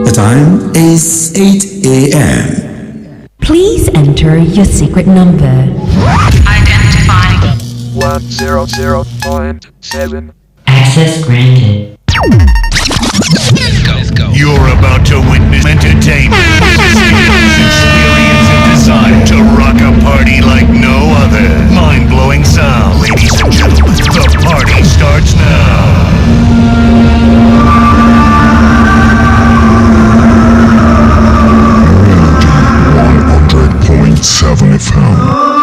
The time is 8 a.m. Please enter your secret number. Identifying 100.7. Access granted. Let's go. You're about to witness entertainment, experience, and design to rock a party like no other. Mind-blowing sound, ladies and gentlemen. The party starts now. 100.7 FM.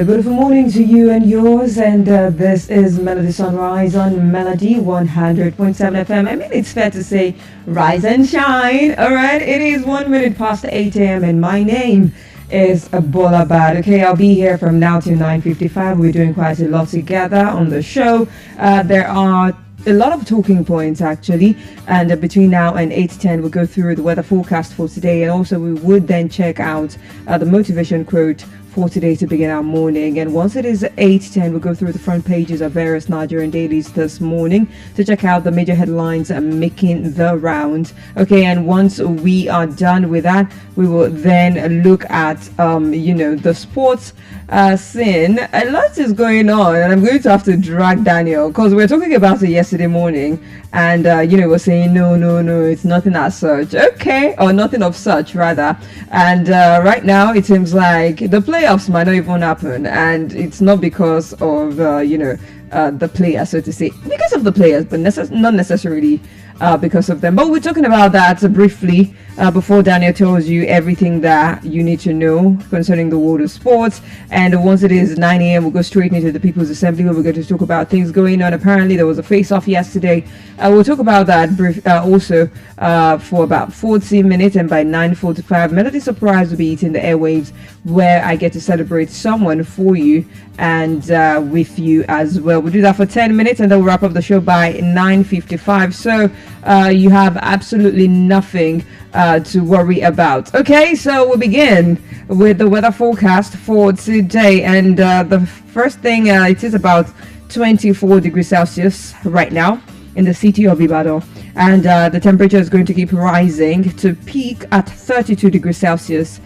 Beautiful morning to you and yours, and this is Melody Sunrise on Melody 100.7 FM. I mean, it's fair to say rise and shine. All right, it is 1 minute past 8 a.m. and my name is Bolabad. Okay, I'll be here from now till 9:55. We're doing quite a lot together on the show. There are a lot of talking points actually, and between now and 8:10 we'll go through the weather forecast for today, and also we would then check out the motivation quote for today to begin our morning. And once it is 8:10, we'll go through the front pages of various Nigerian dailies this morning to check out the major headlines making the rounds. Okay, and once we are done with that, we will then look at the sports scene. A lot is going on, and I'm going to have to drag Daniel because we were talking about it yesterday morning, and we're saying no, it's nothing as such. Okay, or nothing of such rather. And right now it seems like the playoffs might not even happen, and it's not because of the players, so to say, because of the players, but not necessarily because of them. But we're talking about that briefly before Daniel tells you everything that you need to know concerning the world of sports. And once it is 9 a.m, we'll go straight into the People's Assembly, where we're going to talk about things going on. Apparently there was a face-off yesterday. We'll talk about that also for about 40 minutes, and by 9:45 Melody Surprise will be hitting the airwaves, where I get to celebrate someone for you and with you as well. We'll do that for 10 minutes, and then we'll wrap up the show by 9:55. So you have absolutely nothing to worry about. Okay, so we'll begin with the weather forecast for today, and the first thing, it is about 24 degrees Celsius right now in the city of Ibadan, and the temperature is going to keep rising to peak at 32 degrees Celsius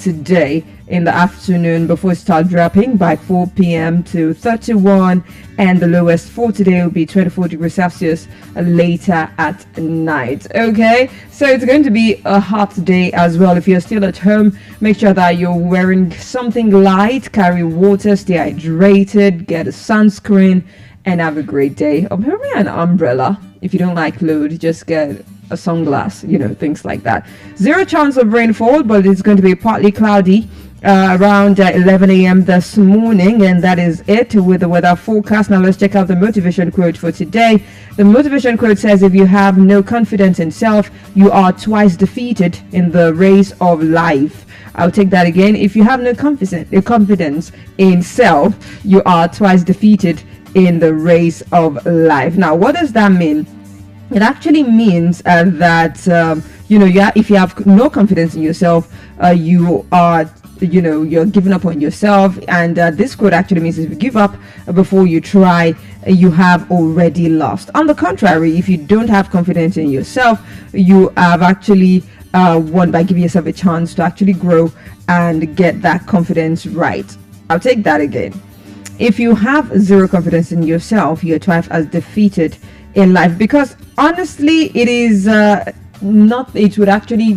today in the afternoon, before it starts dropping by 4 p.m. to 31, and the lowest for today will be 24 degrees Celsius later at night. Okay, so it's going to be a hot day as well. If you're still at home, make sure that you're wearing something light, carry water, stay hydrated, get a sunscreen, and have a great day. Or maybe an umbrella. If you don't like load, just get a sunglass, things like that. Zero chance of rainfall, but it's going to be partly cloudy around 11 a.m. this morning, and that is it with the weather forecast. Now let's check out the motivation quote for today. The motivation quote says, if you have no confidence in self, you are twice defeated in the race of life. I'll take that again. If you have no confidence in self, you are twice defeated in the race of life. Now, what does that mean? It actually means that if you have no confidence in yourself, you are you're giving up on yourself. And this quote actually means if you give up before you try, you have already lost. On the contrary, if you don't have confidence in yourself, you have actually won by giving yourself a chance to actually grow and get that confidence right. I'll take that again. If you have zero confidence in yourself, you're twice as defeated in life, because honestly it is it would actually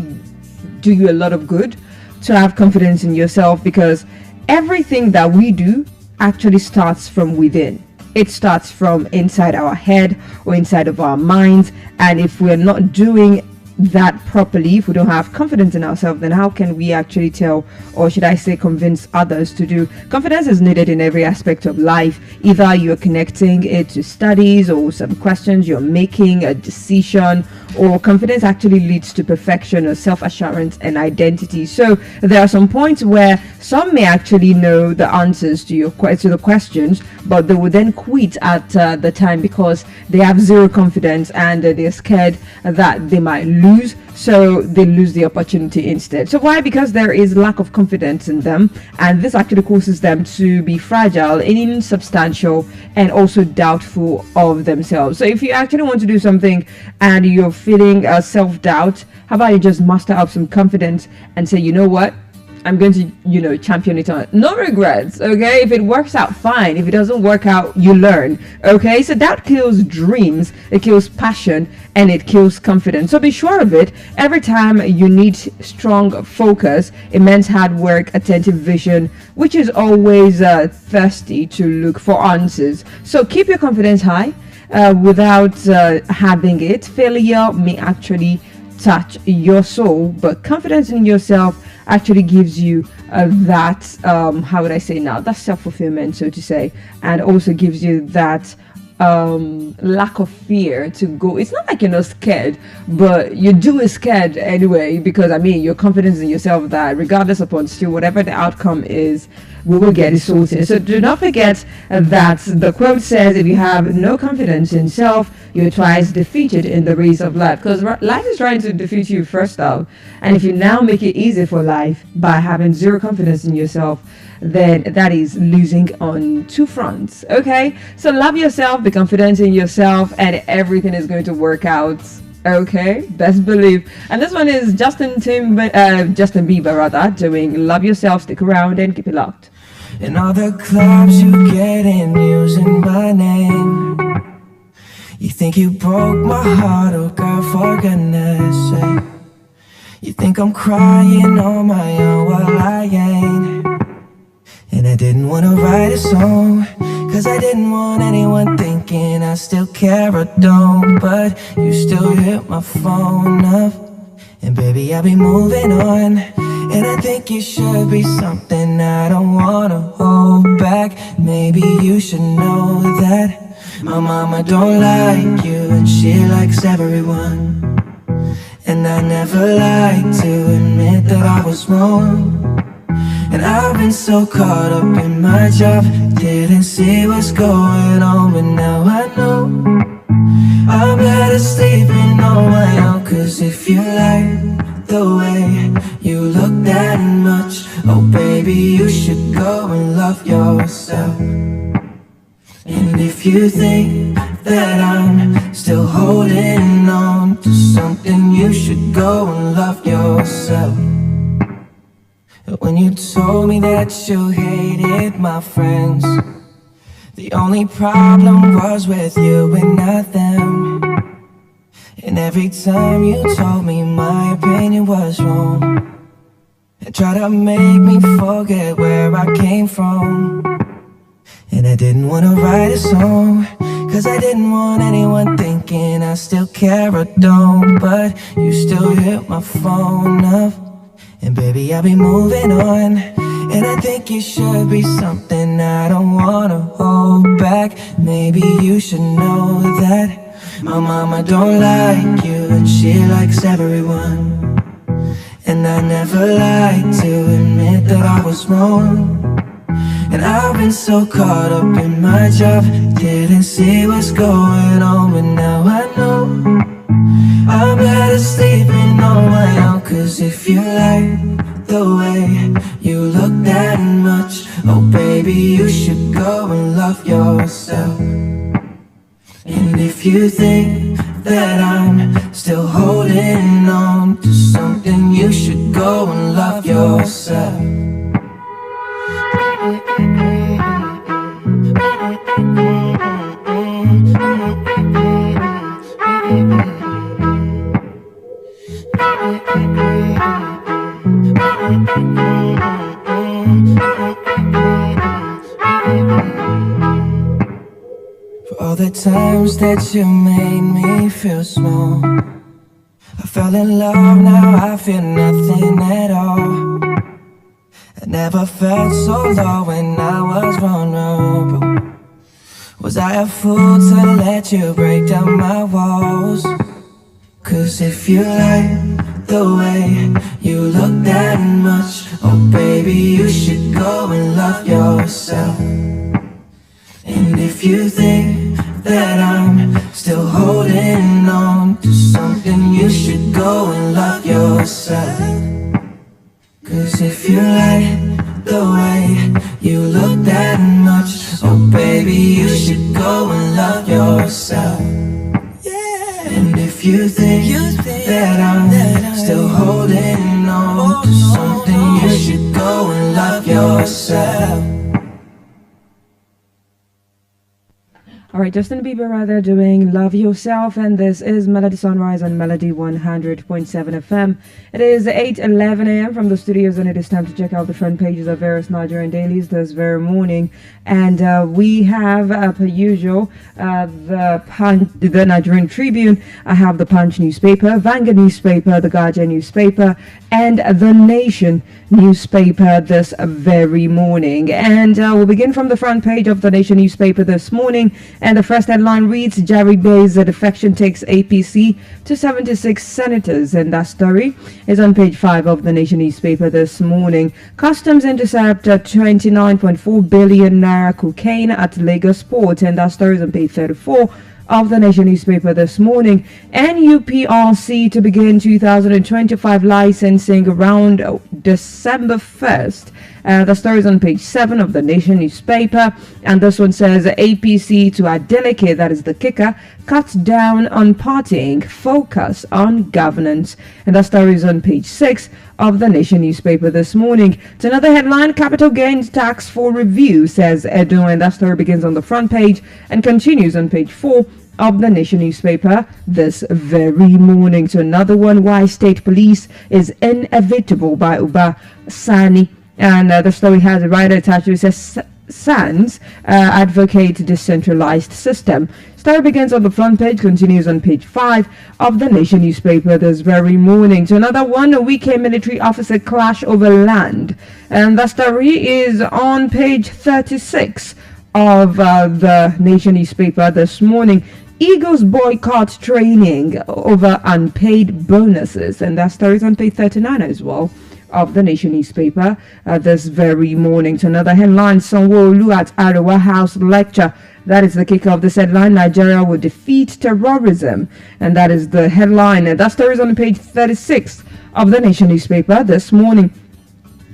do you a lot of good to have confidence in yourself, because everything that we do actually starts from within. It starts from inside our head or inside of our minds, and if we're not doing that properly, if we don't have confidence in ourselves, then how can we actually tell, or should I say convince others to do? Confidence is needed in every aspect of life. Either you're connecting it to studies or some questions, you're making a decision, or confidence actually leads to perfection or self-assurance and identity. So there are some points where some may actually know the answers to the questions, but they will then quit at the time because they have zero confidence and they're scared that they might lose, so they lose the opportunity instead. So why? Because there is lack of confidence in them, and this actually causes them to be fragile, insubstantial, and also doubtful of themselves. So if you actually want to do something and you're feeling self-doubt, how about you just muster up some confidence and say, you know what, I'm going to, champion it on. No regrets, okay? If it works out, fine. If it doesn't work out, you learn, okay? So that kills dreams, it kills passion, and it kills confidence. So be sure of it. Every time you need strong focus, immense hard work, attentive vision, which is always thirsty to look for answers. So keep your confidence high without having it. Failure may actually touch your soul, but confidence in yourself actually gives you that how would I say now, that self-fulfillment, so to say, and also gives you that lack of fear to go. It's not like you're not scared, but you do is scared anyway, because your confidence in yourself that regardless upon still whatever the outcome is, we will get it sorted. So do not forget that the quote says, if you have no confidence in self, you're twice defeated in the race of life, because life is trying to defeat you first off. And if you now make it easy for life by having zero confidence in yourself, then that is losing on two fronts. Okay, so love yourself, be confident in yourself, and everything is going to work out. Okay, best believe. And this one is Justin Bieber rather, doing Love Yourself. Stick around and keep it locked. In all the clubs you get in using my name, you think you broke my heart, oh girl, for goodness sake. You think I'm crying on my own, well I ain't. And I didn't wanna write a song, cause I didn't want anyone thinking I still care or don't. But you still hit my phone up, and baby I'll be moving on. And I think it should be something I don't wanna hold back. Maybe you should know that my mama don't like you, and she likes everyone. And I never like to admit that I was wrong. And I've been so caught up in my job, didn't see what's going on, but now I know I'm better sleeping on my own. Cause if you like the way you look that much, oh baby, you should go and love yourself. And if you think that I'm still holding on to something, you should go and love yourself. When you told me that you hated my friends, the only problem was with you and not them. And every time you told me my opinion was wrong, and tried to make me forget where I came from. And I didn't wanna write a song, cause I didn't want anyone thinking I still care or don't. But you still hit my phone up, and baby I'll be moving on. And I think it should be something I don't wanna hold back. Maybe you should know that my mama don't like you, and she likes everyone. And I never like to admit that I was wrong. And I've been so caught up in my job, didn't see what's going on, but now I know I'm better sleeping on my own. Cause if you like the way you look that much, oh baby, you should go and love yourself. And if you think that I'm still holding on to something, you should go and love yourself. For all the times that you made me feel small, I fell in love, now I feel nothing at all. I never felt so low when I was vulnerable. Was I a fool to let you break down my walls? Cause if you like the way you look that much, oh baby, you should go and love yourself. And if you think that I'm still holding on to something, you should go and love yourself. Cause if you like the way you look that much, oh baby, you should go and love yourself. And if you think that I'm still holding on to something, you should go and love yourself. All right, Justin Bieber right there doing Love Yourself, and this is Melody Sunrise on Melody 100.7 FM. It is 8:11 a.m. from the studios, and it is time to check out the front pages of various Nigerian dailies this very morning. And we have, per usual, the Nigerian Tribune. I have the Punch newspaper, Vanguard newspaper, the Guardian newspaper, and the Nation newspaper this very morning. And we'll begin from the front page of the Nation newspaper this morning. And the first headline reads, Jerry Bay's defection takes APC to 76 senators. And that story is on page 5 of the Nation newspaper this morning. Customs intercept 29.4 billion naira cocaine at Lagos port. And that story is on page 34 of the Nation newspaper this morning. NUPRC to begin 2025 licensing around December 1st. The story is on page 7 of the Nation newspaper, and this one says APC to Adeleke, that is the kicker, cuts down on partying, focus on governance. And that story is on page 6 of the Nation newspaper this morning. To another headline, capital gains tax for review, says Edo, and that story begins on the front page and continues on page 4 of the Nation newspaper this very morning. To another one, why state police is inevitable by Uba Sani. And the story has a writer attached to it. Says Sands advocate decentralized system. Story begins on the front page, continues on page 5 of the Nation newspaper this very morning. To another one, a weekend military officer clash over land. And the story is on page 36 of the Nation newspaper this morning. Eagles boycott training over unpaid bonuses. And that story is on page 39 as well of the Nation newspaper this very morning. To another headline, Sanwo-Olu at Arewa House lecture. That is the kicker of this headline. Nigeria will defeat terrorism. And that is the headline. And that story is on page 36 of the Nation newspaper this morning.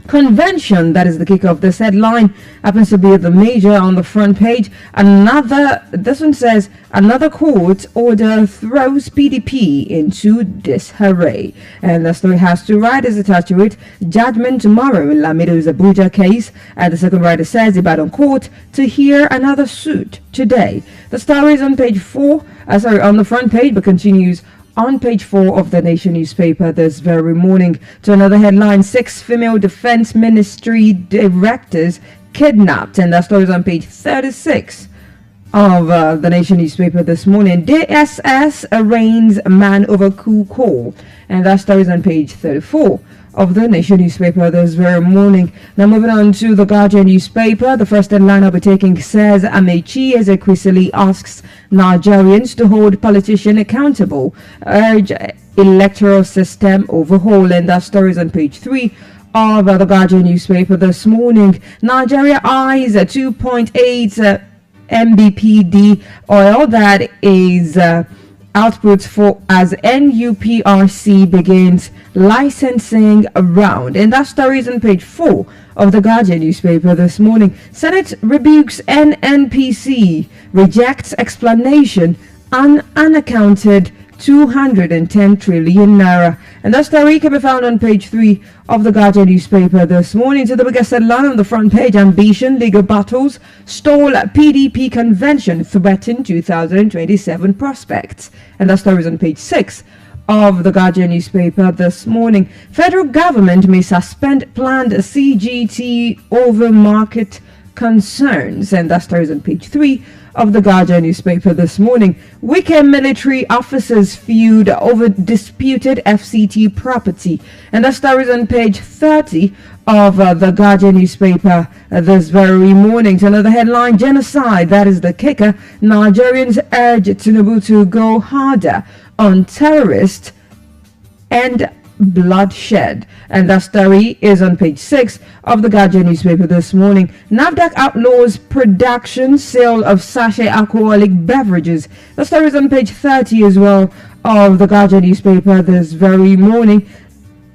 Convention, that is the kicker of this headline, happens to be the major on the front page. This one says, another court order throws PDP into disarray. And the story has two writers attached to it. Judgment tomorrow in Lamido's Abuja case. And the second writer says, Ibadan court to hear another suit today. The story is on page 4, on the front page, but continues on page 4 of the Nation newspaper this very morning. To another headline, 6 female defense ministry directors kidnapped. And that story is on page 36 of the Nation newspaper this morning. DSS arraigns man over coup call. And that story is on page 34 of the Nation newspaper this very morning. Now moving on to the Guardian newspaper. The first headline I'll be taking says Amechi Ezekwesili asks Nigerians to hold politician accountable, urge electoral system overhaul. And that story is on page 3 of the Guardian newspaper this morning. Nigeria eyes 2.8 mbpd oil, that is outputs for as NUPRC begins licensing round. And that story is on page 4 of the Guardian newspaper this morning. Senate rebukes NNPC, rejects explanation on unaccounted 210 trillion naira. And that story can be found on page 3 of the Guardian newspaper this morning. To the biggest headline on the front page, ambition, legal battles, stall PDP convention, threaten 2027 prospects. And that story is on page 6 of the Guardian newspaper this morning. Federal government may suspend planned CGT over market concerns. And that story is on page 3 of the Guardian newspaper this morning. Weekend military officers feud over disputed FCT property. And that story is on page 30 of the Guardian newspaper this very morning. To another headline, genocide, that is the kicker. Nigerians urge Tinubu to go harder on terrorists and bloodshed. And that story is on page 6 of the Guardian newspaper this morning. NAFDAC outlaws production, sale of sachet alcoholic beverages. The story is on page 30 as well of the Guardian newspaper this very morning.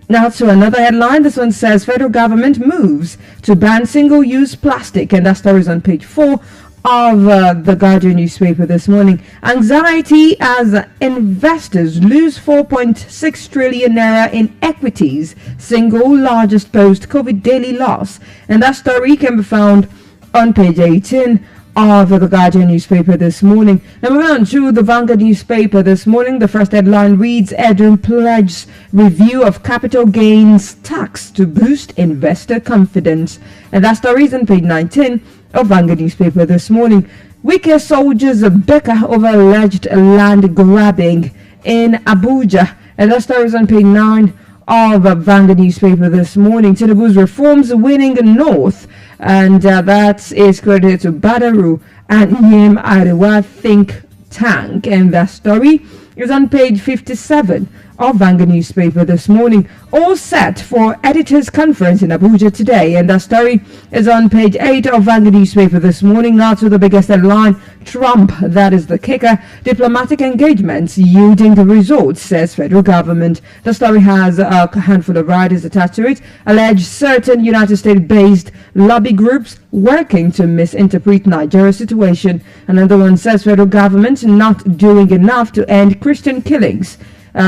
Now to another headline. This one says federal government moves to ban single-use plastic, and that story is on page 4 of the Guardian newspaper this morning. Anxiety as investors lose 4.6 trillion naira in equities, single largest post-COVID daily loss. And that story can be found on page 18 of the Guardian newspaper this morning. Now moving on to the Vanguard newspaper this morning. The first headline reads, Edwin pledges review of capital gains tax to boost investor confidence. And that story is on page 19 of Vanguard newspaper this morning. Weaker soldiers bicker over alleged land grabbing in Abuja. And that story is on page 9 of Vanguard newspaper this morning. Tinubu's reforms winning north, and that is credited to Badaru and Yem Arewa think tank. And that story is on page 57 of Vanguard newspaper this morning. All set for editors conference in Abuja today, and that story is on page 8 of Vanguard newspaper this morning. Now to the biggest headline, Trump, that is the kicker. Diplomatic engagements yielding the results, says federal government. The story has a handful of writers attached to it. Alleged certain United States-based lobby groups working to misinterpret Nigeria's situation. Another one says federal government not doing enough to end Christian killings,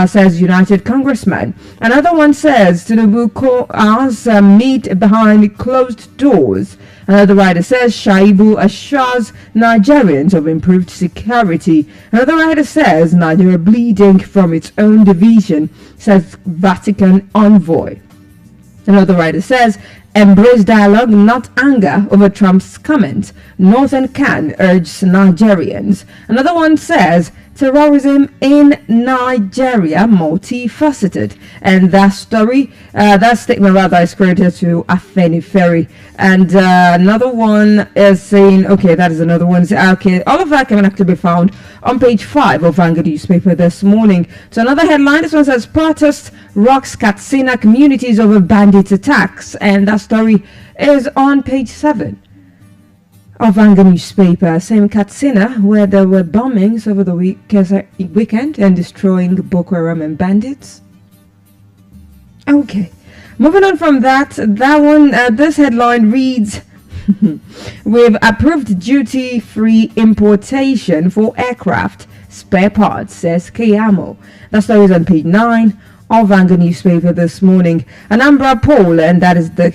says United Congressman. Another one says Tinubu as meet behind closed doors. Another writer says Shaibu assures Nigerians of improved security. Another writer says Nigeria bleeding from its own division, says Vatican envoy. Another writer says embrace dialogue, not anger, over Trump's comment. Northern can urges Nigerians. Another one says terrorism in Nigeria multifaceted. And that story, that statement rather, is credited to Afenifere. And another one is saying, okay, that is another one. Okay, all of that can actually be found on page 5 of Vanguard newspaper this morning. So another headline, this one says protest rocks Katsina communities over bandit attacks. And that story is on page 7 of Vanguard newspaper. Same Katsina, where there were bombings over the weekend and destroying Boko Haram and bandits. Okay, moving on from that one, this headline reads, we've approved duty-free importation for aircraft spare parts, says Kayamo. That story is on page 9 of Vanguard newspaper this morning. Anambra poll, and that is the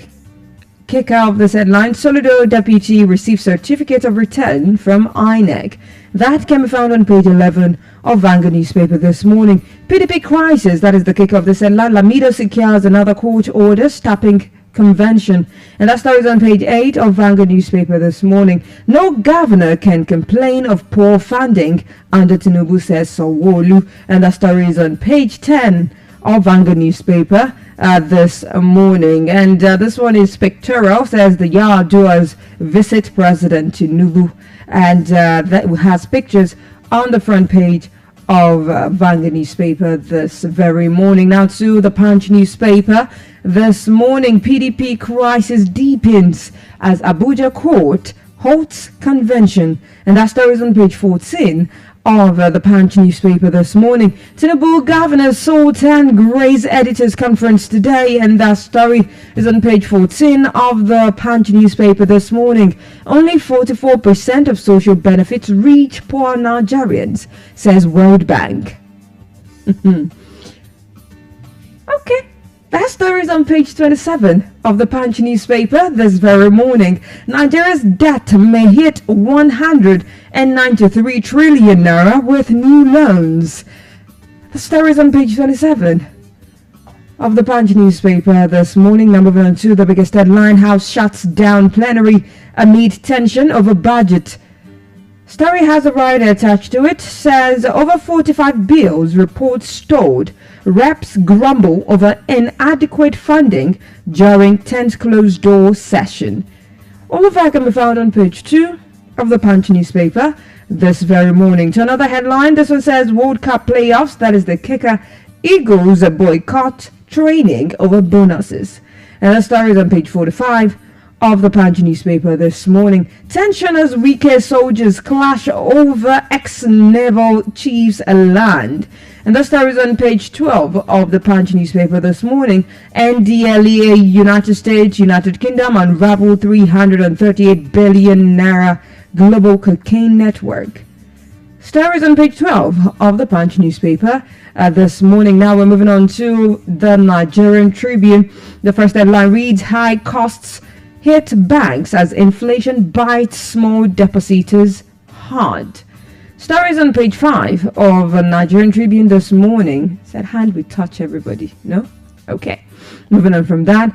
kicker of this headline. Solido deputy receives certificate of return from INEC. That can be found on page 11 of Vanguard newspaper this morning. PDP crisis, that is the kicker of this headline. Lamido secures another court order stopping convention, and that story is on page 8 of Vanguard newspaper this morning. No governor can complain of poor funding under Tinubu, says Sowolu, and that story is on page 10 of Vanguard newspaper this morning. And this one is pictorial, says the Yar'Aduas visit President Tinubu, and that has pictures on the front page of Vanguard newspaper this very morning. Now to the Punch newspaper this morning. PDP crisis deepens as Abuja court halts convention, and that story is on page 14 of the Punch newspaper this morning. Tinubu Governor Sultan Gray's editors conference today, and that story is on page 14 of the Punch newspaper this morning. Only 44% of social benefits reach poor Nigerians, says World Bank. Okay. That story is on page 27 of the Punch newspaper this very morning. Nigeria's debt may hit 193 trillion naira with new loans. The story is on page 27 of the Punch newspaper this morning. Number 2, the biggest headline, House shuts down plenary amid tension over budget. Story has a writer attached to it. Says over 45 bills report stalled. Reps grumble over inadequate funding during 10th closed door session. All of that can be found on page 2 of the Punch newspaper this very morning. To another headline, this one says World Cup playoffs, that is the kicker. Eagles boycott training over bonuses. And the story is on page 45 of the Punch newspaper this morning. Tension as weaker soldiers clash over ex-naval chief's land. And the story is on page 12 of the Punch newspaper this morning. NDLEA United States, United Kingdom unravel 338 billion naira global cocaine network. Stories on page 12 of the Punch newspaper this morning. Now we're moving on to the Nigerian Tribune. The first headline reads, high costs hit banks as inflation bites small depositors hard. Stories on page 5 of the Nigerian Tribune this morning. Said hand we touch everybody, no? Okay. Moving on from that,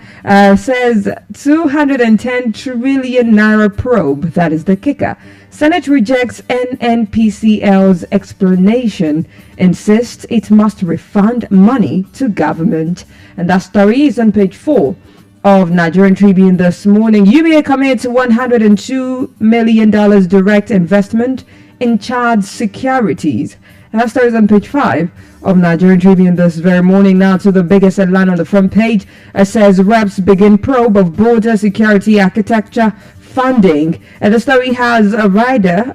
says 210 trillion naira probe, that is the kicker. Senate rejects NNPCL's explanation, insists it must refund money to government. And that story is on page 4 of Nigerian Tribune this morning. UBA commits $102 million direct investment in Chad's securities. And that story is on page 5 of Nigerian Tribune this very morning. Now to the biggest headline on the front page. It says reps begin probe of border security architecture funding. And the story has a rider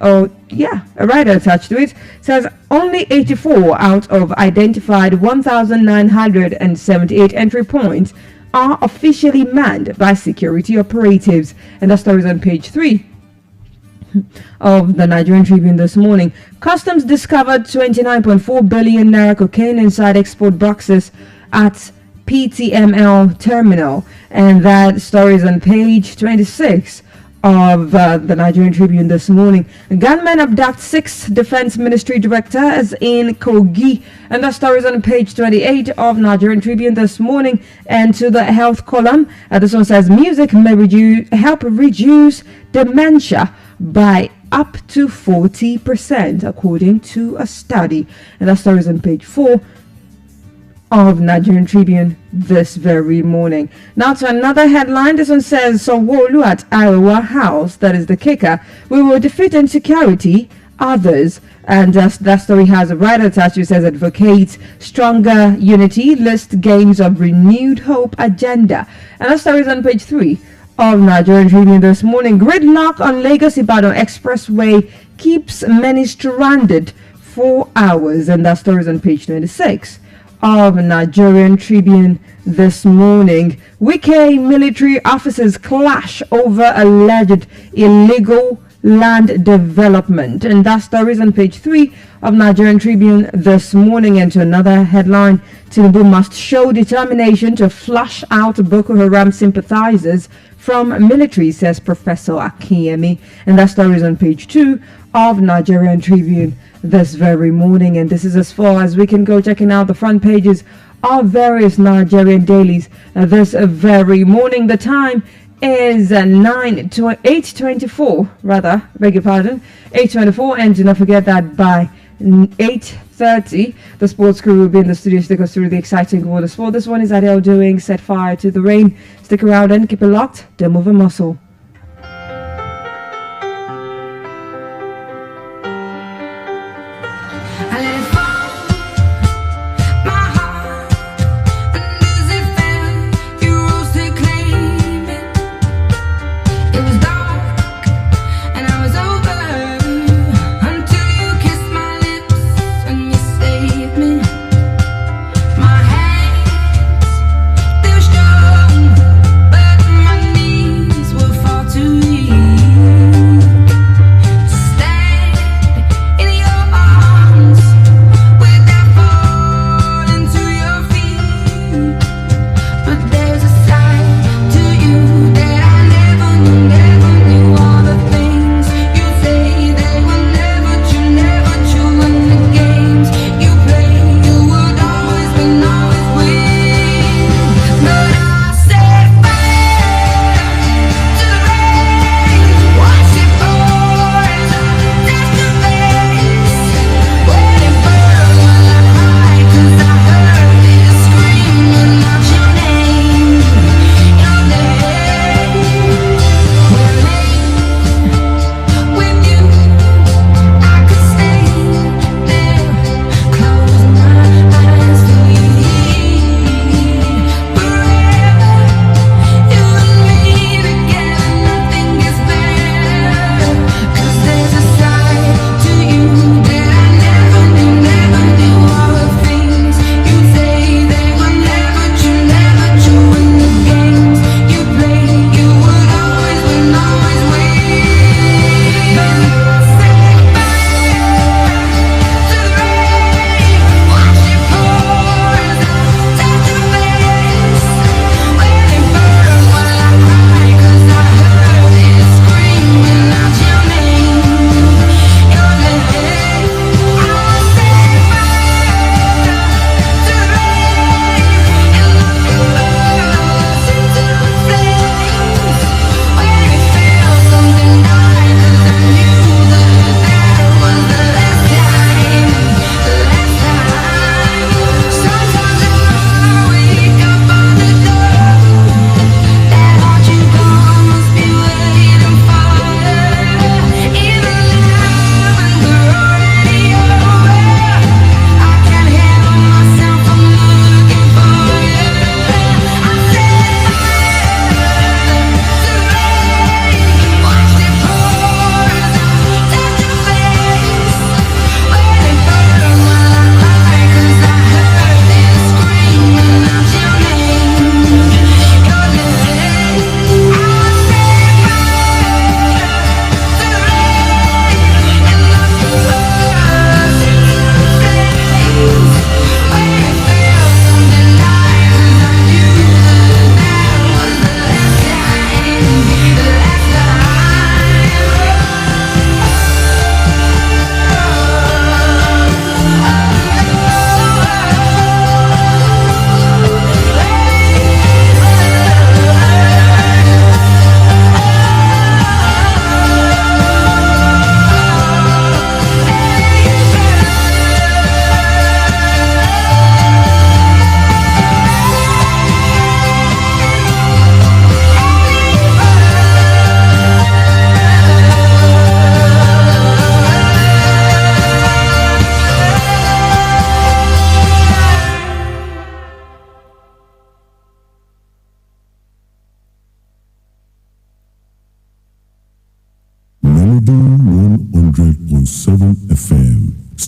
attached to it. It says only 84 out of identified 1,978 entry points are officially manned by security operatives. And that story is on page 3 of the Nigerian Tribune this morning. Customs discovered 29.4 billion naira cocaine inside export boxes at PTML terminal. And that story is on page 26 of the Nigerian Tribune this morning. Gunmen abduct 6 Defense Ministry directors in Kogi. And that story is on page 28 of Nigerian Tribune this morning. And to the health column, this one says music may help reduce dementia by up to 40%, according to a study. And that story is on page 4 of Nigerian Tribune this very morning. Now to another headline. This one says Sowolu at Iowa House, that is the kicker. We will defeat insecurity, others. And that story has a writer attached who says advocates stronger unity, list games of renewed hope agenda. And that story is on page 3 of Nigerian Tribune this morning. Gridlock on Lagos-Ibadan Expressway keeps many stranded for hours. And that story is on page 26 of Nigerian Tribune this morning. Wike military officers clash over alleged illegal land development. And that story is on page 3 of Nigerian Tribune this morning. And to another headline, Tinubu must show determination to flush out Boko Haram sympathizers from military, says Professor Akiyemi. And that story is on page 2 of Nigerian Tribune this very morning. And this is as far as we can go, checking out the front pages of various Nigerian dailies this very morning. The time is 8:24, rather, beg your pardon, 8:24. And do not forget that by 8:30 the sports crew will be in the studio to take us through the exciting world of sport. This one is Adele doing Set Fire to the Rain. Stick around and keep it locked. Don't move a muscle. I let it fall, my heart, and as it fell, you rose to claim it. It was dark, and I was over, until you kissed my lips and you saved me. My hands, they were strong, but my knees were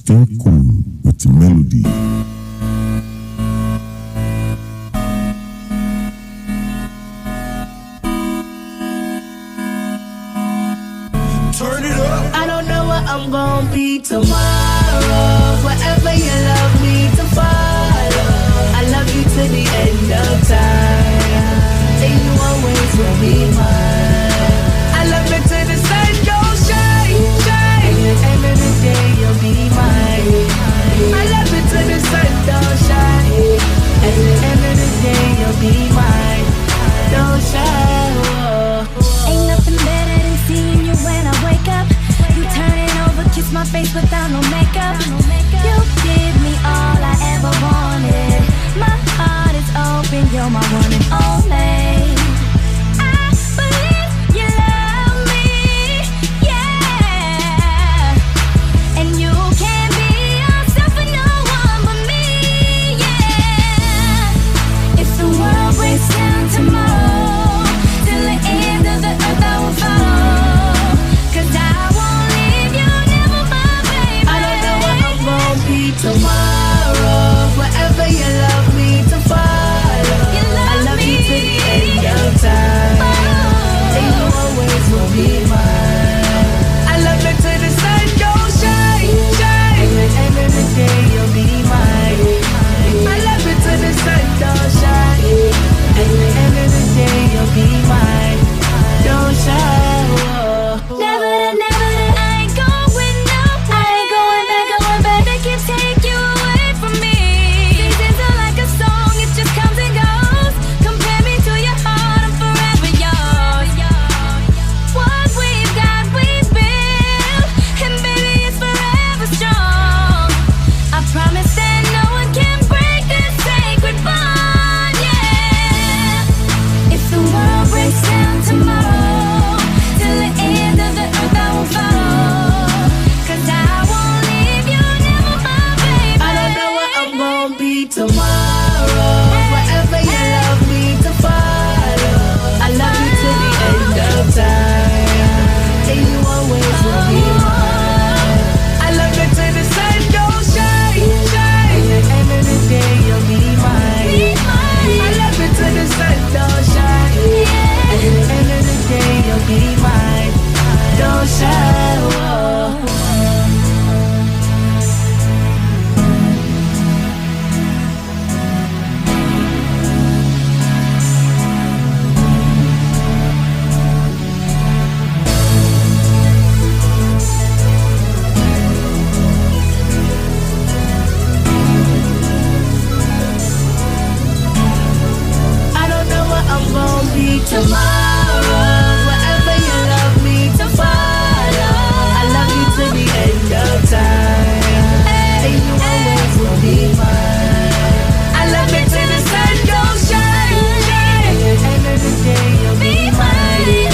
Stay cool with Melody. Turn it up. I don't know what I'm gonna be tomorrow. Whatever you love me to follow. I love you to the end of time. And you always will be mine. I love you till the sun goes shine, shine. And at the end of the day, you'll be mine. I love you till the sun don't shine. And at the end of the day, you'll be mine. Don't shine. Ain't nothing better than seeing you when I wake up. You turning over, kiss my face without no makeup. You give me all I ever wanted. My heart is open, you're my one and only. I believe you love me, yeah. And you can't be yourself for no one but me, yeah. If the world breaks down tomorrow, till the end of the earth I will follow. 'Cause I won't leave you, never my baby. I don't know what I'm gonna be tomorrow. Whatever you love me to follow. I love you to the end of time. And you always will be mine. I love you till the sun goes shine, shine. And at the end of the day, you'll be mine. I love you till the sun don't shine. And at the end of the day, you'll be mine. Don't shine. Never, I ain't going no. I ain't going back. They can't take you away from me. Seasons are like a song, it just comes and goes. Compare me to your heart, I'm forever yours. What we've got, we've built, and baby it's forever strong. I promise that no one can break this sacred bond, yeah. If the world breaks down tomorrow, till the end of the earth I will follow. 'Cause I won't leave you, never my baby. I don't know what I'm gonna be tomorrow. Whatever you love me to follow. I love you to the end of time. And you always will be mine. I love you till the sun goes shine, shine. And at the end of the day, you'll be mine. I love you till the sun don't shine. And at the end of the day, you'll be mine. Don't shine. I don't know what I'm gonna be tomorrow. Whatever you love me to follow. I love you to the end of time. And you always will be mine. I love you till the sun goes shine, shine. And at the end of the day, you'll be mine.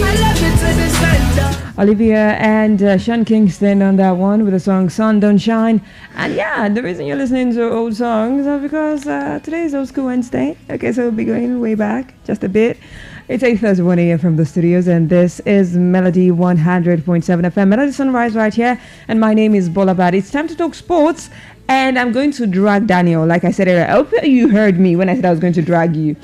I love you till the sun don't. Olivia and Sean Kingston on that one with the song Sun Don't Shine. And yeah, the reason you're listening to old songs is because today is Old School Wednesday. Okay, so we'll be going way back just a bit. It's 8:31 a.m. from the studios, and this is Melody 100.7 FM. Melody Sunrise right here, and my name is Bolabad. It's time to talk sports, and I'm going to drag Daniel. Like I said earlier, I hope you heard me when I said I was going to drag you.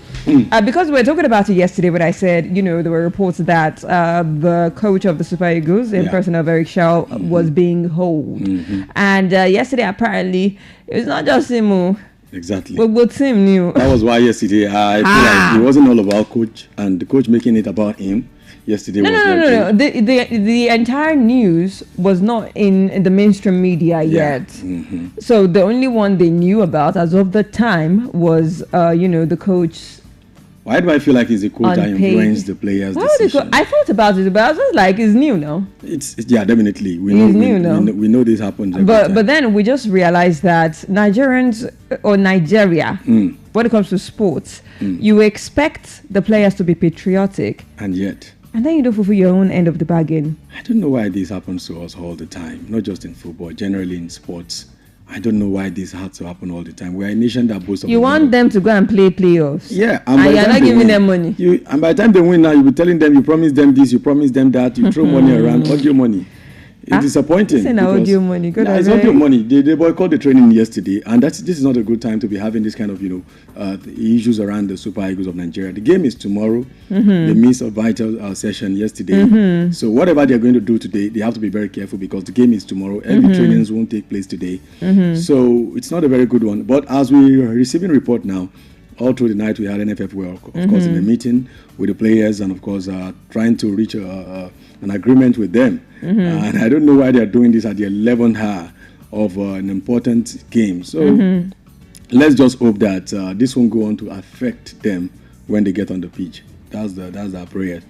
Because we were talking about it yesterday when I said, you know, there were reports that the coach of the Super Eagles, in person of Eric Shaw, was being holed. And yesterday, apparently, it was not just him. Exactly. But Tim knew. That was why yesterday I feel like it wasn't all about coach and the coach making it about him. Yesterday was No. The entire news was not in the mainstream media yet. So the only one they knew about as of the time was, the coach. Why do I feel like he's a coach that influenced the players' decision? I thought about it, but I was just like, it's new now. It's definitely. We know this happens. But then we just realized that Nigerians or Nigeria, when it comes to sports, you expect the players to be patriotic, and then you don't fulfill your own end of the bargain. I don't know why this happens to us all the time, not just in football, generally in sports. I don't know why this has to happen all the time. We're a nation that boasts of. You want them to go and play playoffs. Yeah, and you're not giving them money. And by the time they win now, you'll be telling them you promised them this, you promised them that, you throw money around, audio money. It's disappointing. It's an audio money. Good. It's audio money. They boycotted the training yesterday, and this is not a good time to be having this kind of issues around the Super Eagles of Nigeria. The game is tomorrow. They missed a vital session yesterday. So whatever they're going to do today, they have to be very careful because the game is tomorrow. Early trainings won't take place today. So it's not a very good one. But as we are receiving report now, all through the night we had NFF of course in a meeting with the players and of course trying to reach an agreement with them. And I don't know why they're doing this at the 11th hour of an important game. So let's just hope that this won't go on to affect them when they get on the pitch. That's our prayer.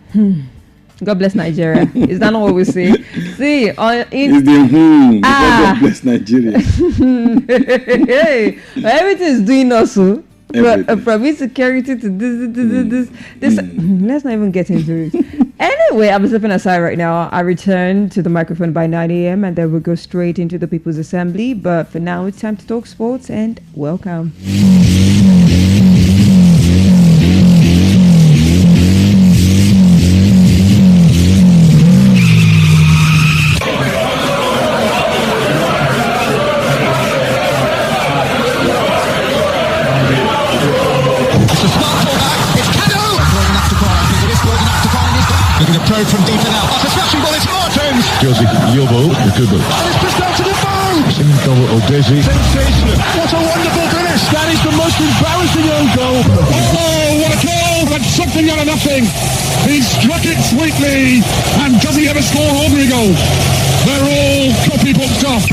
God bless Nigeria. Is that not what we say? See, it's the God bless Nigeria. Hey, everything is doing also. From insecurity to this. Let's not even get into it. Anyway, I'm stepping aside right now. I return to the microphone by 9 a.m. and then we'll go straight into the People's Assembly. But for now, it's time to talk sports and welcome. From deep and out. That's a smashing ball. It's Martins. Josie, your ball. The good ball. And it's just down to the bow. Goal or Desi. Sensational. What a wonderful finish. That is the most embarrassing own goal. Oh, what a goal. That's something out of nothing. He struck it sweetly. And does he ever score ordinary goals? They're all copybook stuff.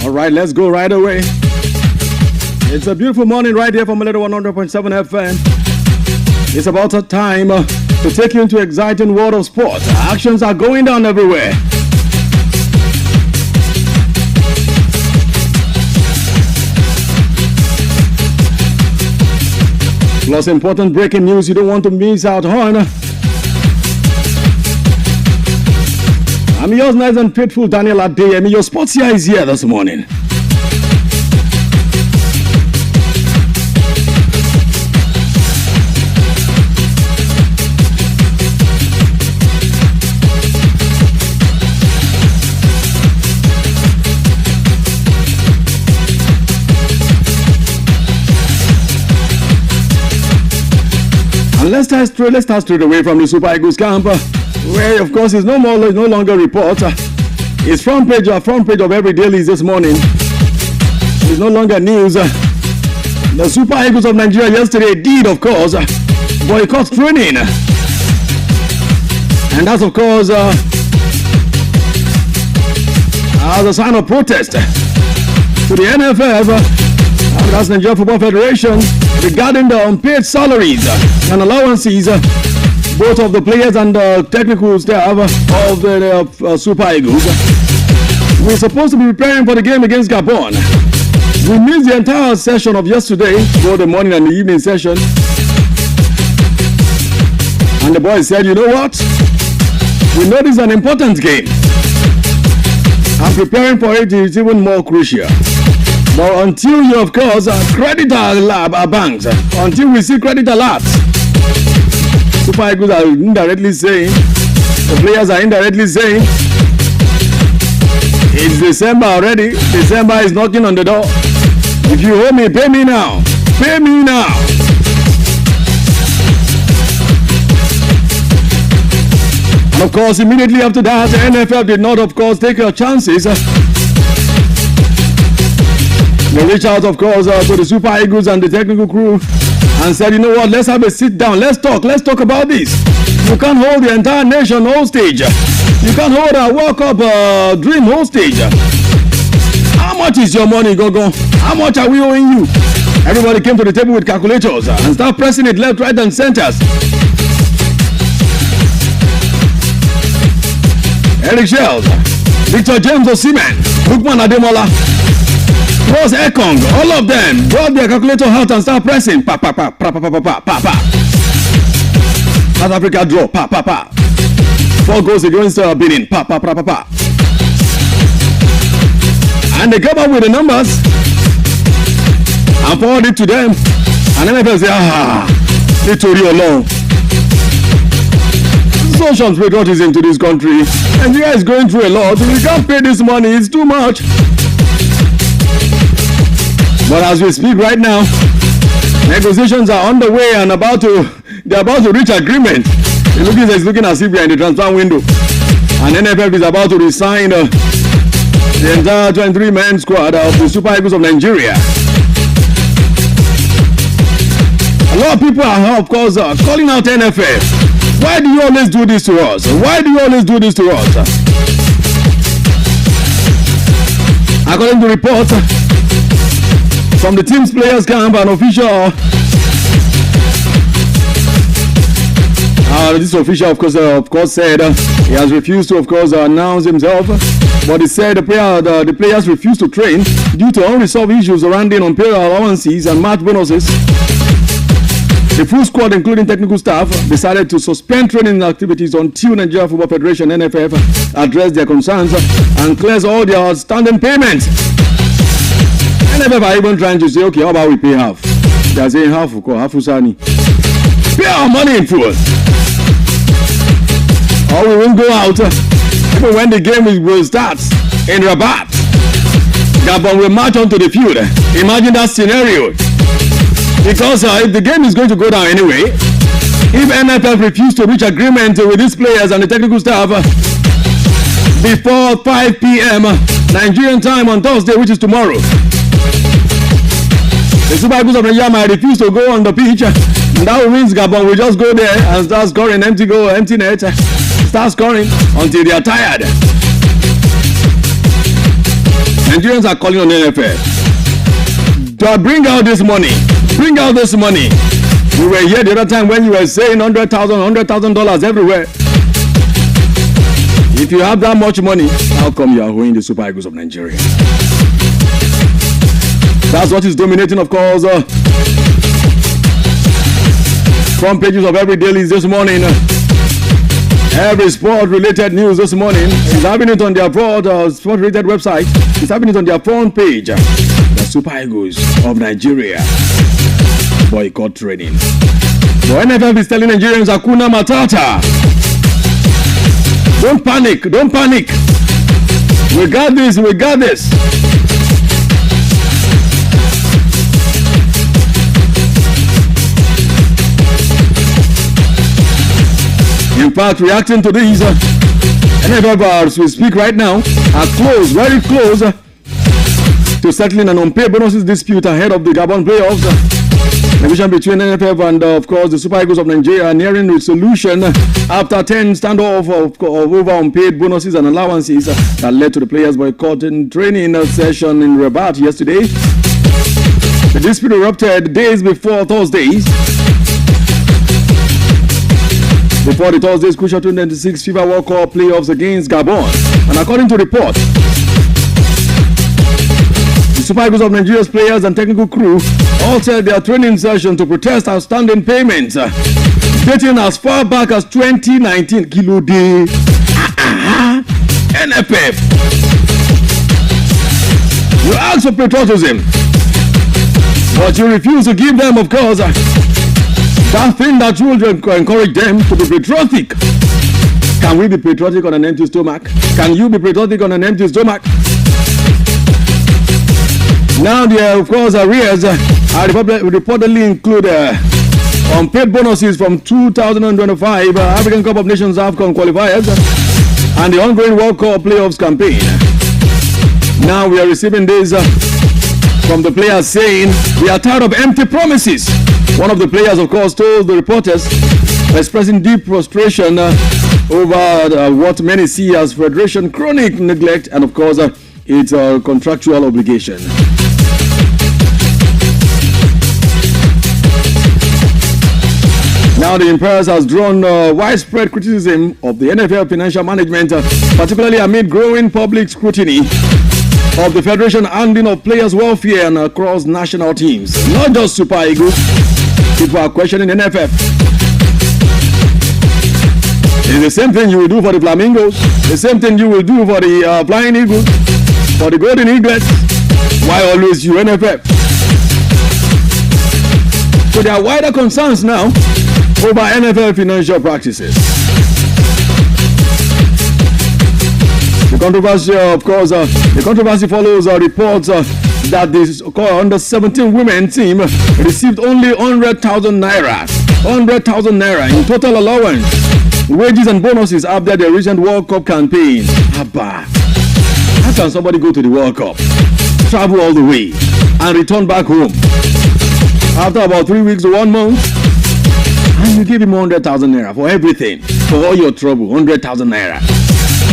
Right, let's go right away. It's a beautiful morning right here from Melody 100.7 FM. It's about a time to take you into exciting world of sport. Actions are going down everywhere. Plus important breaking news you don't want to miss out on. I'm yours nice and faithful, Daniel Adeyemi. Your sports here is here this morning. And let's start straight away from the Super Eagles camp, where of course is no longer a report. It's front page of every daily this morning. It's no longer news. The Super Eagles of Nigeria yesterday did of course boycott training, and that's of course as a sign of protest to the NFF, that's Nigeria Football Federation, regarding the unpaid salaries and allowances both of the players and the technical staff of the Super Eagles. We're supposed to be preparing for the game against Gabon. We missed the entire session of yesterday, both the morning and the evening session. And the boys said, you know what? We know this is an important game. and preparing for it is even more crucial. But until you, of course, credit our banks, until we see credit alerts, Super Eagles are indirectly saying, the players are indirectly saying, it's December already. December is knocking on the door. If you owe me, pay me now. Pay me now. And of course, immediately after that, the NFL did not, of course, take your chances. They reached out, of course, to the Super Eagles and the technical crew and said, you know what, let's have a sit down. Let's talk about this. You can't hold the entire nation hostage. You can't hold a World Cup dream hostage. How much is your money, Gogo? How much are we owing you? Everybody came to the table with calculators and started pressing it left, right, and centers. Eric Shells, Victor James Osimhen, Lukman Ademola, Ross Ekong, all of them brought their calculator out and started pressing. Pa pa pa pa pa pa pa pa pa. South Africa draw. Pa pa pa. 4 goals against Benin. Pa pa pa pa pa. And they come up with the numbers and forward it to them. And NFL say, nítorí Ọlọ́run. Social patriotism to this country. Nigeria is going through a lot. We can't pay this money. It's too much. But as we speak right now, negotiations are underway and they're about to reach agreement. It's looking as if we are in the transfer window. And NFF is about to resign the entire 23-man squad of the Super Eagles of Nigeria. A lot of people are, of course, calling out NFF. Why do you always do this to us? Why do you always do this to us? According to reports from the team's players camp, an official, this official, of course, said he has refused to, of course, announce himself. But he said the players refused to train due to unresolved issues surrounding unpaid allowances and match bonuses. The full squad, including technical staff, decided to suspend training activities until Nigeria Football Federation (NFF) address their concerns and clears all their outstanding payments. NFF are even trying to say, okay, how about we pay half? They are saying half Usani. Pay our money in full. Or we won't go out even when the game will start in Rabat. Gabon will march onto the field. Imagine that scenario. Because if the game is going to go down anyway, if NFF refuse to reach agreement with these players and the technical staff before 5 p.m. Nigerian time on Thursday, which is tomorrow, the Super Eagles of Nigeria might refuse to go on the pitch, and that means Gabon will just go there and start scoring empty goal, empty net, start scoring until they are tired. Nigerians are calling on NFF to bring out this money. Bring out this money. We were here the other time when you were saying $100,000 everywhere. If you have that much money, how come you are owing the Super Eagles of Nigeria? That's what is dominating, of course, front pages of every dailies this morning. Every sport-related news this morning is having it on their sport-related website. It's having it on their front page. The Super Eagles of Nigeria boycott training. The NFF is telling Nigerians, Hakuna Matata. Don't panic, don't panic. We got this, we got this. In fact, reacting to these, NFF, as we speak right now, are close, very close to settling an unpaid bonuses dispute ahead of the Gabon playoffs. The division between NFF and, of course, the Super Eagles of Nigeria are nearing resolution after 10 standoff of over unpaid bonuses and allowances that led to the players boycotting training session in Rabat yesterday. The dispute erupted days before Thursdays. Before the Thursday's crucial 2026 FIFA World Cup playoffs against Gabon. And according to reports, the Super Eagles of Nigeria's players and technical crew altered their training session to protest outstanding payments dating as far back as 2019. Kilo Day. NFF. You ask for patriotism, but you refuse to give them, of course, that thing that will encourage them to be patriotic. Can we be patriotic on an empty stomach? Can you be patriotic on an empty stomach? Now, the of course, arrears reportedly include unpaid bonuses from 2025 African Cup of Nations AFCON qualifiers and the ongoing World Cup playoffs campaign. Now we are receiving this from the players saying we are tired of empty promises. One of the players, of course, told the reporters, expressing deep frustration over what many see as Federation chronic neglect and, of course, its contractual obligation. Now, the Imperials has drawn widespread criticism of the NFL financial management, particularly amid growing public scrutiny of the Federation handling of players' welfare and across national teams. Not just Super Eagles, people are questioning NFF. It's the same thing you will do for the Flamingos, the same thing you will do for the Flying Eagles, for the Golden Eaglets. Why always you, NFF? So there are wider concerns now over NFL financial practices. The controversy, of course, the controversy follows reports that this under 17 women team received only 100,000 naira. 100,000 naira in total allowance, wages and bonuses after the recent World Cup campaign. Abba, how can somebody go to the World Cup, travel all the way, and return back home after about 3 weeks to 1 month? And you give him 100,000 naira for everything, for all your trouble, 100,000 naira.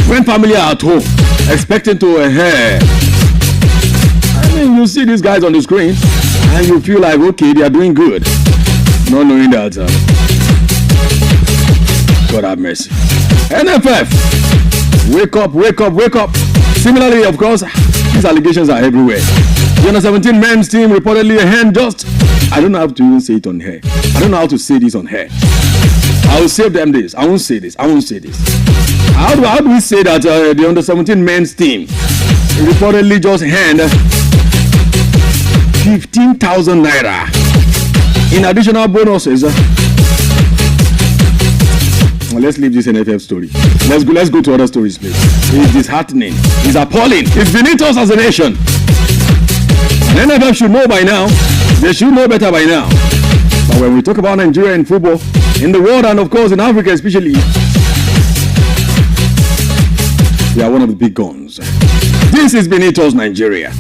When family are at home, expecting to I mean, you see these guys on the screen, and you feel like, okay, they are doing good. Not knowing that, God have mercy. NFF, wake up, wake up, wake up. Similarly, of course, these allegations are everywhere. The under 17 men's team reportedly handjust. I don't know how to even say it on here. I don't know how to say this on here. I will save them this. I won't say this. I won't say this. How do we say that the under 17 men's team reportedly just hand 15,000 naira in additional bonuses? Well, let's leave this NFF story. Let's go to other stories, please. It's disheartening. It's appalling. It's beneath us as a nation. And NFF should know by now. They should know better by now. But when we talk about Nigeria in football, in the world and of course in Africa especially, we are one of the big guns. This is beneath us, Nigeria.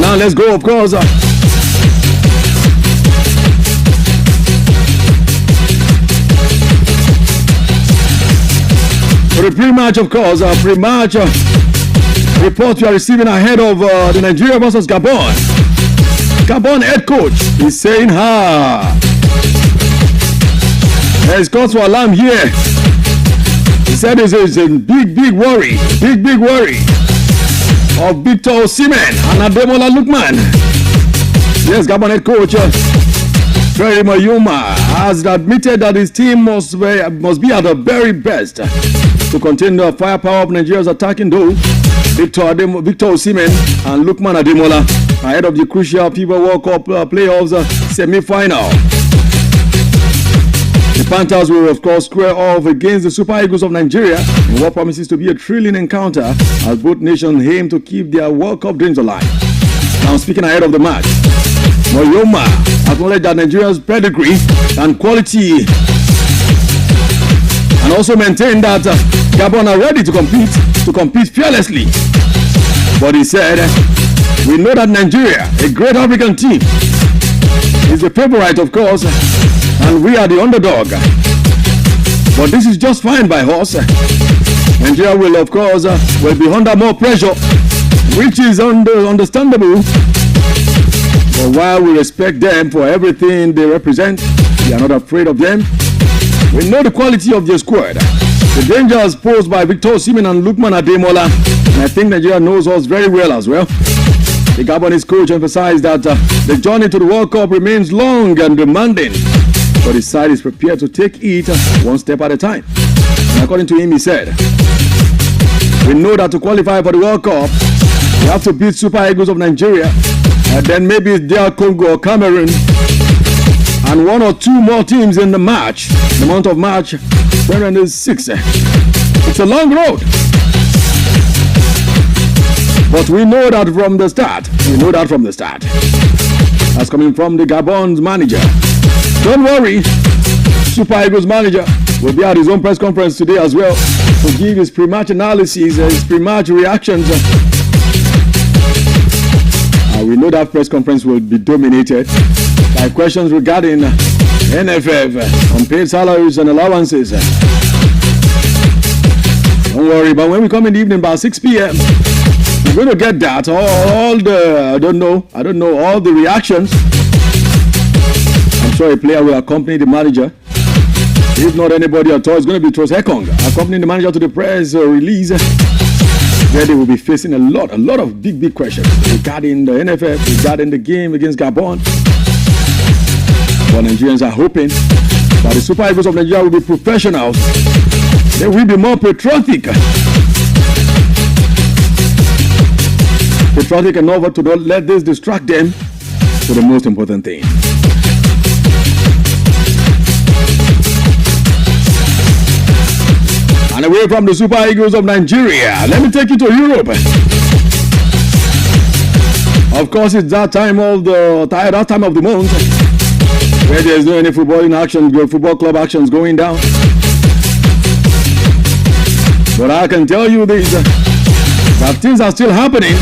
Now let's go, of course. For the pre-match, of course, pre-match report we are receiving ahead of the Nigeria versus Gabon. Gabon head coach is saying, there's cause for alarm here. He said there's a big worry of Victor Osimhen and Ademola Lookman. Yes, Gabon head coach Ferry Mayuma has admitted that his team must be at the very best to contain the firepower of Nigeria's attacking duo, Victor Osimhen and Lookman Ademola, ahead of the crucial FIBA World Cup playoffs semi-final. The Panthers will, of course, square off against the Super Eagles of Nigeria in what promises to be a thrilling encounter as both nations aim to keep their World Cup dreams alive. Now, speaking ahead of the match, Moyoma acknowledged that Nigeria's pedigree and quality, and also maintained that Gabon are ready to compete fearlessly. But he said, we know that Nigeria, a great African team, is the favorite, of course, and we are the underdog. But this is just fine by us. Nigeria will, of course, will be under more pressure, which is understandable. But while we respect them for everything they represent, we are not afraid of them. We know the quality of their squad, the dangers posed by Victor Osimhen and Lookman Ademola, and I think Nigeria knows us very well as well. The Gabonese coach emphasized that the journey to the World Cup remains long and demanding, but his side is prepared to take it one step at a time. And according to him, he said, we know that to qualify for the World Cup, we have to beat Super Eagles of Nigeria, and then maybe DR Congo or Cameroon, and one or two more teams in the match, the month of March 2026. It's a long road. But we know that from the start. That's coming from the Gabon's manager. Don't worry, Super Eagles manager will be at his own press conference today as well to give his pre-match analysis, his pre-match reactions. We know that press conference will be dominated by questions regarding NFF, unpaid salaries and allowances. Don't worry, but when we come in the evening about 6 p.m., we're going to get that, all the, I don't know, all the reactions. I'm sure a player will accompany the manager. If not anybody at all, it's going to be Tros Hekong accompanying the manager to the press release. Where they will be facing a lot of big questions regarding the NFF, regarding the game against Gabon. But Nigerians are hoping that the Super Eagles of Nigeria will be professionals. They will be more patriotic enough to not let this distract them to the most important thing. And away from the Super Eagles of Nigeria, let me take you to Europe. Of course, it's that time of the month where there's no any football club actions going down. But I can tell you this, that things are still happening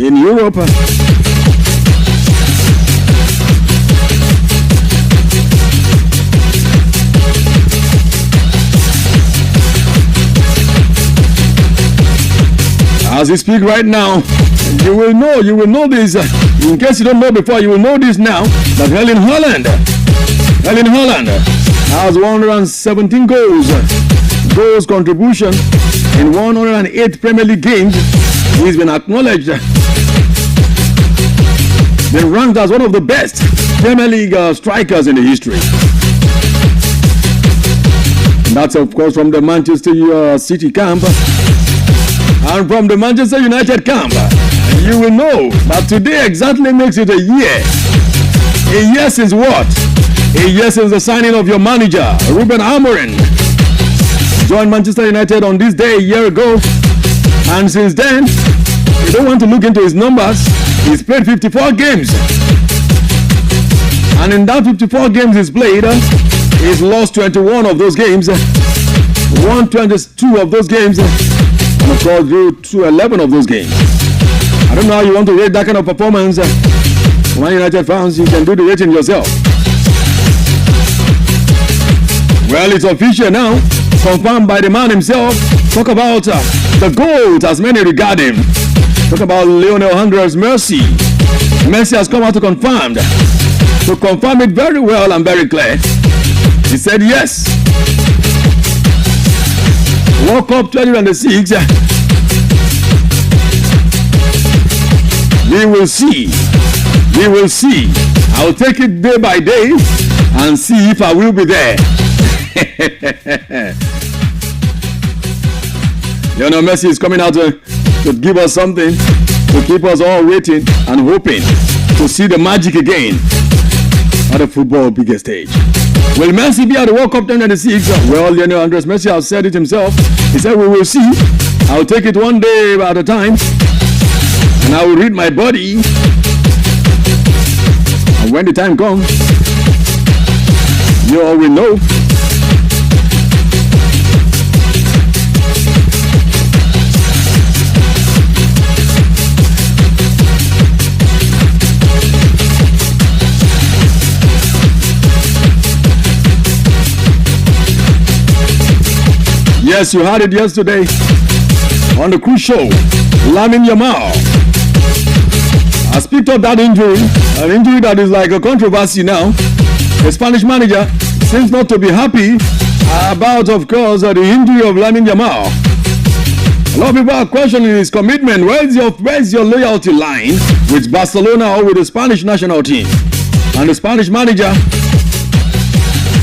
in Europe. As we speak right now, you will know this. In case you don't know before, you will know this now, that Erling Haaland has 117 goals contribution in 108 Premier League games. He's been acknowledged, been ranked as one of the best Premier League strikers in the history. And that's of course from the Manchester City camp. And from the Manchester United camp, you will know that today exactly makes it a year. A year since what? A year since the signing of your manager, Ruben Amorim. Joined Manchester United on this day a year ago. And since then, you don't want to look into his numbers. He's played 54 games. And in that 54 games he's played, he's lost 21 of those games. Won 22 of those games. And of course, drew to 11 of those games. I don't know how you want to rate that kind of performance. Man United fans, you can do the rating yourself. Well, it's official now, confirmed by the man himself. Talk about the GOAT, as many regard him. Talk about Lionel Andres Messi. Messi has come out to confirm it very well and very clear. He said yes. World Cup 2026. We will see. I'll take it day by day and see if I will be there. Lionel Messi is coming out to give us something, to keep us all waiting and hoping to see the magic again at the football biggest stage. Will Messi be at the World Cup 2026? Well, Lionel Andres Messi has said it himself. He said, we will see. I'll take it one day at a time. And I will read my body. And when the time comes, you all will know. Yes, you heard it yesterday on the cruise show. Lamine Yamal has picked up that injury, an injury that is like a controversy now. The Spanish manager seems not to be happy about, of course, the injury of Lamine Yamal. A lot of people are questioning his commitment. Where's your loyalty line with Barcelona or with the Spanish national team? And the Spanish manager,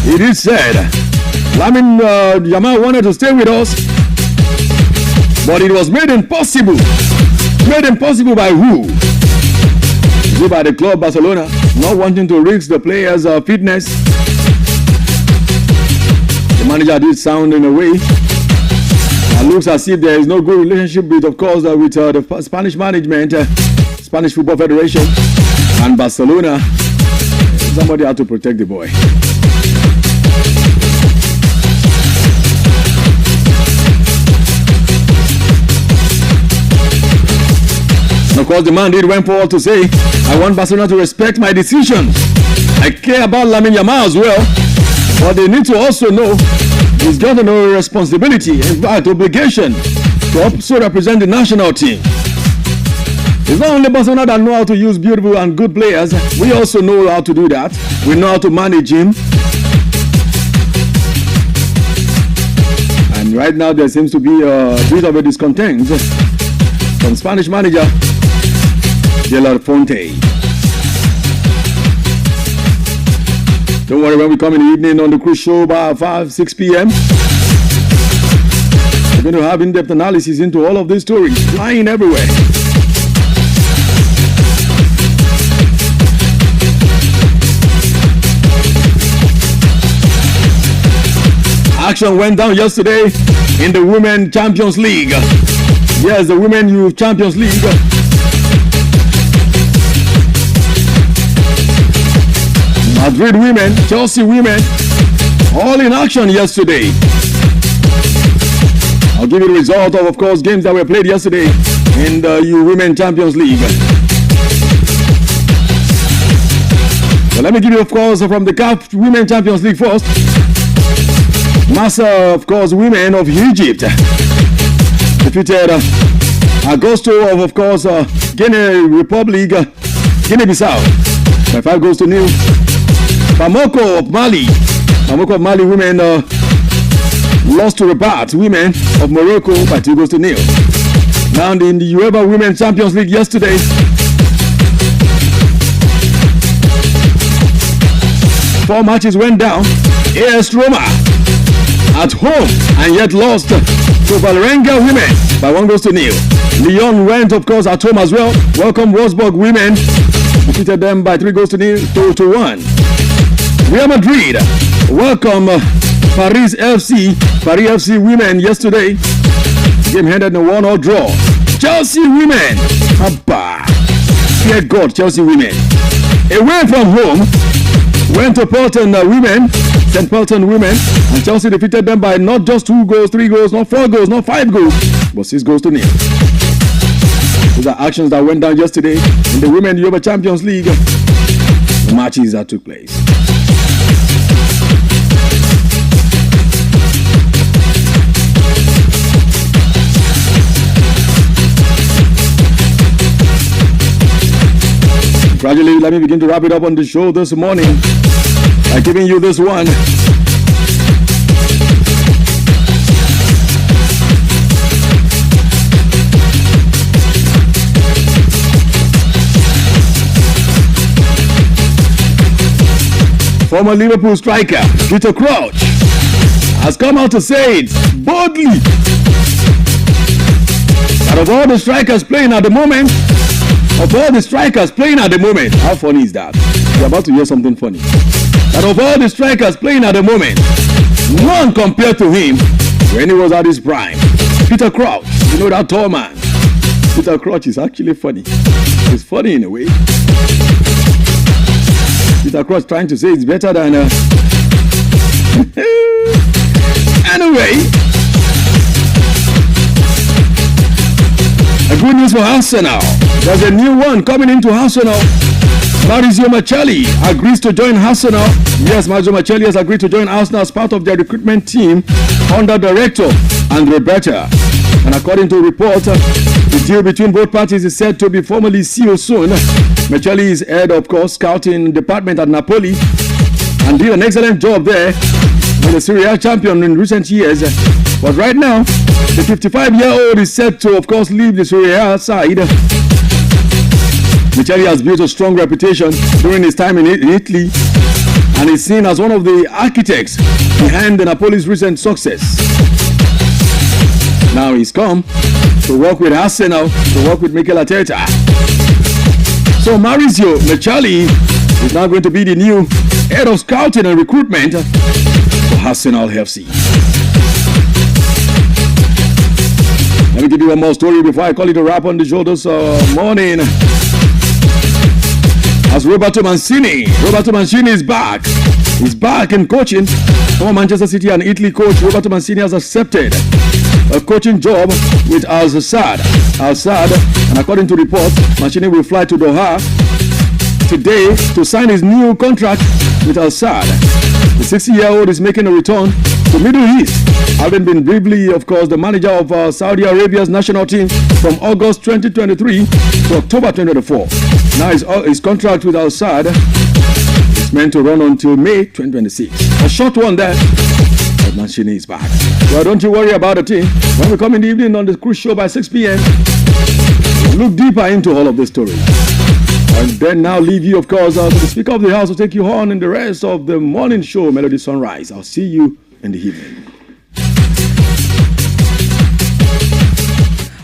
it is said Lamin Yamal wanted to stay with us, but it was made impossible. Made impossible by who? Is it by the club Barcelona not wanting to risk the players' fitness? The manager did sound in a way. It looks as if there is no good relationship with, of course, with the Spanish management, Spanish Football Federation, and Barcelona. Somebody had to protect the boy. And of course, the man did went forward to say, I want Barcelona to respect my decisions. I care about Lamine Yamal as well, but they need to also know he's got no responsibility, in fact, obligation to also represent the national team. It's not only Barcelona that know how to use beautiful and good players. We also know how to do that. We know how to manage him. And right now there seems to be a bit of a discontent from Spanish manager De La Fonte. Don't worry, when we come in the evening on the cruise show by 6 p.m. we're going to have in-depth analysis into all of these stories flying everywhere. Action went down yesterday in the Women Champions League. Yes, the Women Youth Champions League. Madrid women, Chelsea women, all in action yesterday. I'll give you the result of course, games that were played yesterday in the Women Champions League. So let me give you, of course, from the CAF Women Champions League first. Massa, of course, women of Egypt defeated Agosto of course, Guinea Republic, Guinea-Bissau by 5 goals to 0. Bamako of Mali women lost to Rabat women of Morocco by 2 goals to 0. Now in the UEFA Women Champions League yesterday, four matches went down. AS Roma at home and yet lost to Valerenga women by 1 goals to 0. Lyon went, of course, at home as well. Welcome Wolfsburg women, defeated them by 3 goals to 0 to 1. Real Madrid welcome Paris FC women yesterday. Game ended in a 1-1 draw. Chelsea women, dear God, Chelsea women away from home went to Bolton women, St. Bolton women, and Chelsea defeated them by not just 2 goals, 3 goals, not 4 goals, not 5 goals, but 6 goals to 0. Those are actions that went down yesterday in the Women UEFA Champions League matches that took place. Gradually, let me begin to wrap it up on the show this morning by giving you this one. Former Liverpool striker Peter Crouch has come out to say it boldly that of all the strikers playing at the moment, how funny is that? You're about to hear something funny. That of all the strikers playing at the moment, none compared to him when he was at his prime. Peter Crouch, you know that tall man. Peter Crouch is actually funny. He's funny in a way. Peter Crouch trying to say it's better than anyway, a good news for Arsenal. There's a new one coming into Arsenal. Maurizio Macelli agrees to join Arsenal. Yes, Maurizio Macelli has agreed to join Arsenal as part of their recruitment team under director Andre Berta. And according to a report, the deal between both parties is said to be formally sealed soon. Macelli is head, of course, scouting department at Napoli and did an excellent job there with the Serie A champion in recent years. But right now, the 55-year-old is set to, of course, leave the Serie A side. Macelli has built a strong reputation during his time in Italy and is seen as one of the architects behind the Napoli's recent success. Now he's come to work with Arsenal, to work with Mikel Arteta. So Maurizio Mechali is now going to be the new head of scouting and recruitment for Arsenal FC. Let me give you one more story before I call it a wrap on the show this morning. As Roberto Mancini is back. He's back in coaching. Former Manchester City and Italy coach Roberto Mancini has accepted a coaching job with Al Sadd. And according to reports, Mancini will fly to Doha today to sign his new contract with Al Sadd. The 60-year-old is making a return to Middle East, having been briefly, of course, the manager of Saudi Arabia's national team from August 2023 to October 2024. Now his contract with Al Sadd is meant to run until May 2026. A short one there, but Mancini is back. Well, don't you worry about the team. When we come in the evening on the cruise show by 6 p.m., we'll look deeper into all of this story. And then now leave you, of course, to the Speaker of the House to take you on in the rest of the morning show, Melody Sunrise. I'll see you in the evening.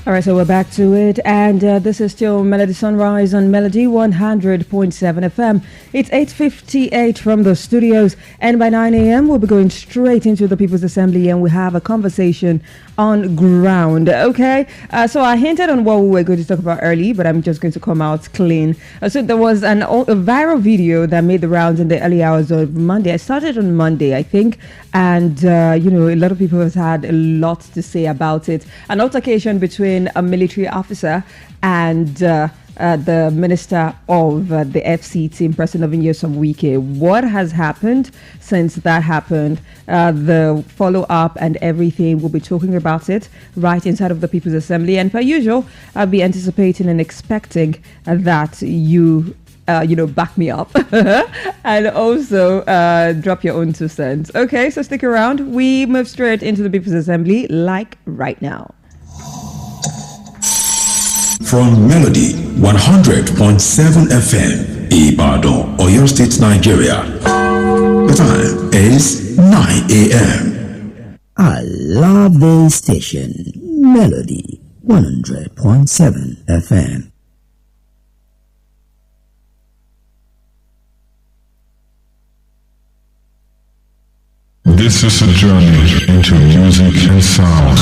All right, so we're back to it, and this is still Melody Sunrise on Melody 100.7 FM. It's 8:58 from the studios, and by 9 a.m. we'll be going straight into the People's Assembly, and we have a conversation on ground. Okay, so I hinted on what we were going to talk about early, but I'm just going to come out clean. So there was a viral video that made the rounds in the early hours of Monday. I started on Monday, I think, and a lot of people have had a lot to say about it. An altercation between a military officer and the minister of the FC team, President Nyesom Wike. What has happened since that happened? The follow-up and everything, we'll be talking about it right inside of the People's Assembly. And per usual, I'll be anticipating and expecting that you back me up and also drop your own 2 cents. Okay, so stick around. We move straight into the People's Assembly like right now. From Melody 100.7 FM, Ibadan, Oyo State, Nigeria. The time is 9 a.m. I love this station, Melody 100.7 FM. This is a journey into music and sound.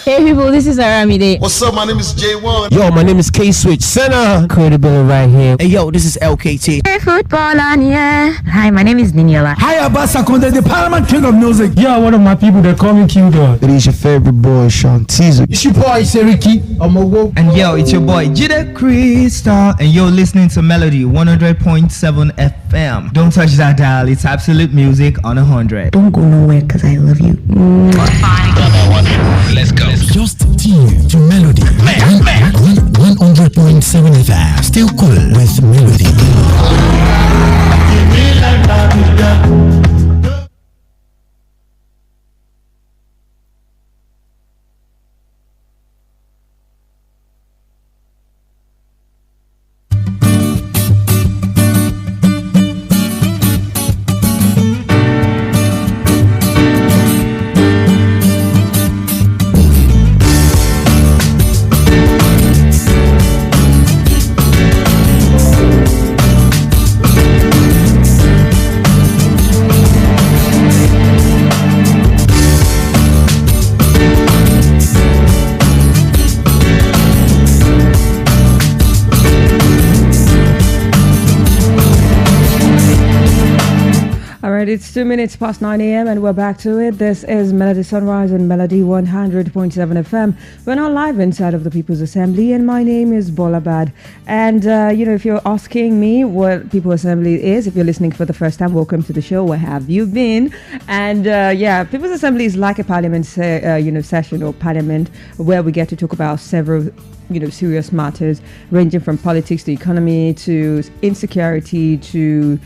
Hey people, this is Aramide. What's up? My name is J1. Yo, my name is K-Switch. Senna. Credible right here. Hey yo, this is LKT. Hey football on yeah. Hi, my name is Niniola. Hi, Abasa Konde, the Paramount King of Music. Yeah, one of my people, they call me Q-Dog. It is your favorite boy, Sean Teaser. It's your boy, Seriki Omowo. And yo, it's your boy, Jide Crystal. And you're listening to Melody 100.7 FM. Don't touch that dial. It's absolute music on 100. Don't go nowhere, because I love you. Let's go. Just tune to Melody 100.7 FM. Still cool with Melody. It's 2 minutes past 9 a.m. and we're back to it. This is Melody Sunrise and Melody 100.7 FM. We're now live inside of the People's Assembly, and my name is Bolabad. And, if you're asking me what People's Assembly is, if you're listening for the first time, welcome to the show. Where have you been? And, People's Assembly is like a parliament, session or parliament where we get to talk about several serious matters ranging from politics to economy to insecurity to,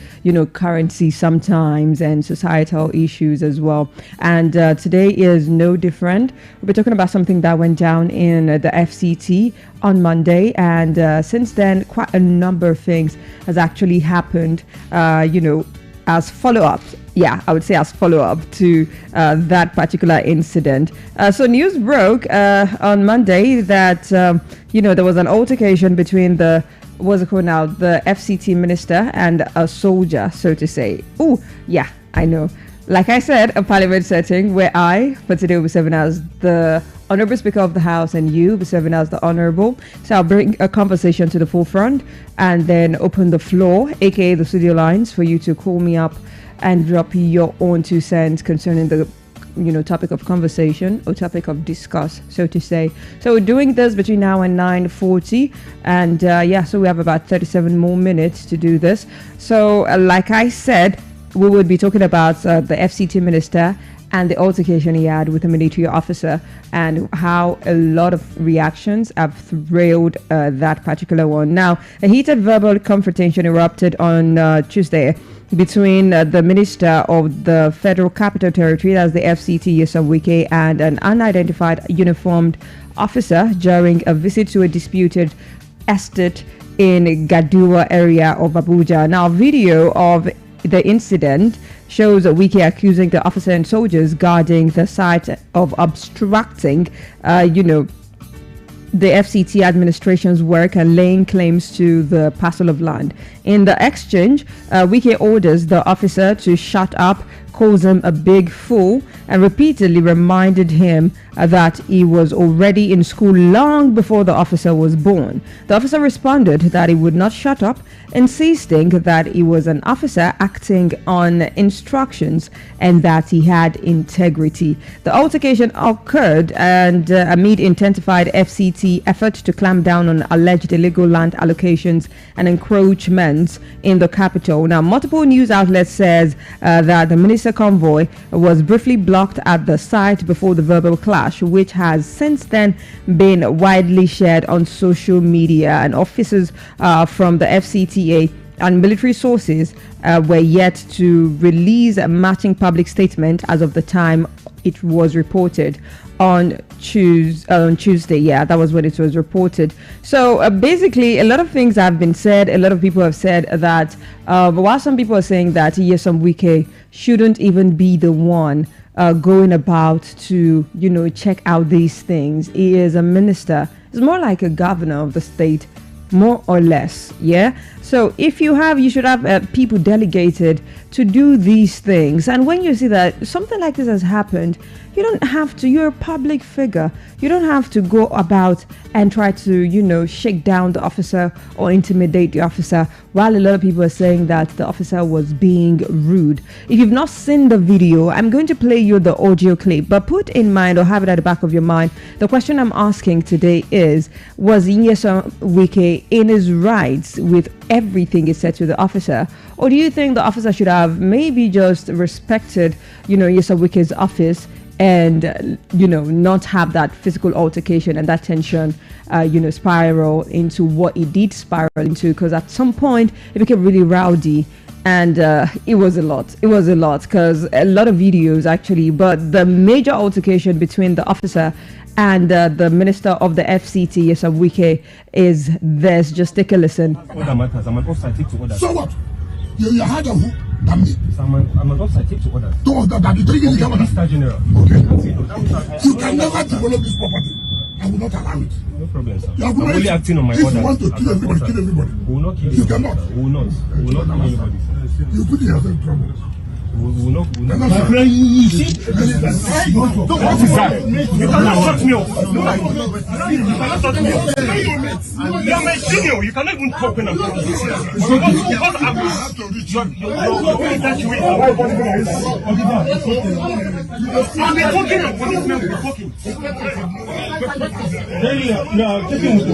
currency sometimes and societal issues as well. And today is no different. We'll be talking about something that went down in the FCT on Monday. And since then, quite a number of things has actually happened, as follow-ups, yeah, I would say as follow-up to that particular incident. So news broke on Monday that there was an altercation between the FCT minister and a soldier, so to say. Oh, yeah, I know. Like I said, a parliament setting where I, for today, will be serving as the Honorable Speaker of the House and you will be serving as the Honorable. So I'll bring a conversation to the forefront and then open the floor, aka the studio lines, for you to call me up and drop your own 2 cents concerning the topic of conversation or topic of discuss, so to say. So we're doing this between now and 9:40, and so we have about 37 more minutes to do this. So like I said, we would be talking about the FCT minister and the altercation he had with a military officer, and how a lot of reactions have thrilled that particular one. Now, a heated verbal confrontation erupted on Tuesday between the minister of the Federal Capital Territory, that's the FCT, Nyesom Wike, and an unidentified uniformed officer during a visit to a disputed estate in Gadua area of Abuja. Now, video of the incident shows Wike accusing the officer and soldiers guarding the site of obstructing, the FCT administration's work and laying claims to the parcel of land. In the exchange, Wike orders the officer to shut up, calls him a big fool, and repeatedly reminded him that he was already in school long before the officer was born. The officer responded that he would not shut up, insisting that he was an officer acting on instructions and that he had integrity. The altercation occurred and amid intensified FCT efforts to clamp down on alleged illegal land allocations and encroachments in the capital. Now, multiple news outlets says that the minister convoy was briefly blocked at the site before the verbal clash, which has since then been widely shared on social media, and officers from the FCTA and military sources were yet to release a matching public statement as of the time it was reported on Tuesday. Yeah, that was when it was reported. So basically, a lot of things have been said. A lot of people have said that, but while some people are saying that Nyesom Wike shouldn't even be the one going about to, check out these things. He is a minister. It's more like a governor of the state, more or less. Yeah. So if you should have people delegated to do these things. And when you see that something like this has happened, you don't have to, you're a public figure. You don't have to go about and try to, shake down the officer or intimidate the officer, while a lot of people are saying that the officer was being rude. If you've not seen the video, I'm going to play you the audio clip, but put in mind or have it at the back of your mind, the question I'm asking today is, was Nyesom Wike in his rights with everything he said to the officer? Or do you think the officer should have maybe just respected, Nyesom Wike's office and, not have that physical altercation and that tension, spiral into what it did spiral into? Because at some point it became really rowdy. And it was a lot. It was a lot, because a lot of videos actually. But the major altercation between the officer and the minister of the FCT, Nyesom Wike, is this. Just take a listen. Order matters. I'm an officer. Take to order. So what? You had a who? Damn me. I'm an officer. Take to order. To order that. Mr. General. Okay. You can never develop this property. I will not allow it. No problem, sir. I'm only acting on my orders. If you want to kill everybody, kill everybody. We will not kill you. You Cannot. We will not. We will not kill anybody. You put yourself in trouble. We will not. We will not. My friend, you see? What is that? You cannot shut me up. You cannot shut me up. You are my senior. You cannot even talk when I'm talking. Because I've been talking and policemen will be talking. No, take him to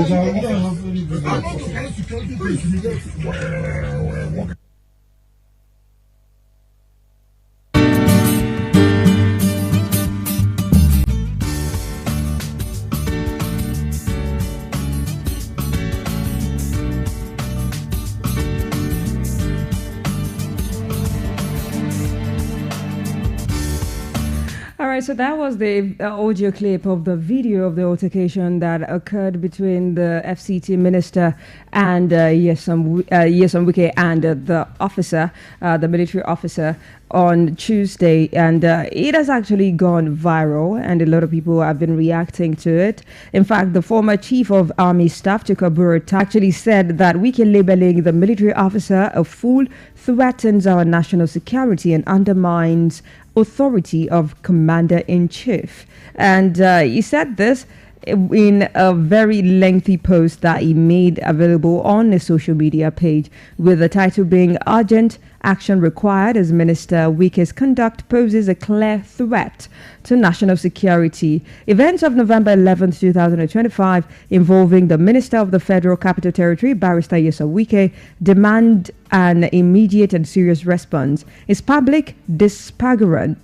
All right, so that was the audio clip of the video of the altercation that occurred between the FCT minister and Nyesom Wike and the officer, the military officer. on Tuesday, and it has actually gone viral, and a lot of people have been reacting to it. In fact, the former Chief of Army Staff, Chikaburo, actually said that Wike labeling the military officer a fool threatens our national security and undermines authority of Commander-in-Chief. And he said this in a very lengthy post that he made available on his social media page, with the title being "Urgent Action Required as Minister Wike's Conduct Poses a Clear Threat to National Security." Events of November 11, 2025, involving the Minister of the Federal Capital Territory, Barrister Nyesom Wike, demand an immediate and serious response. His public disparagement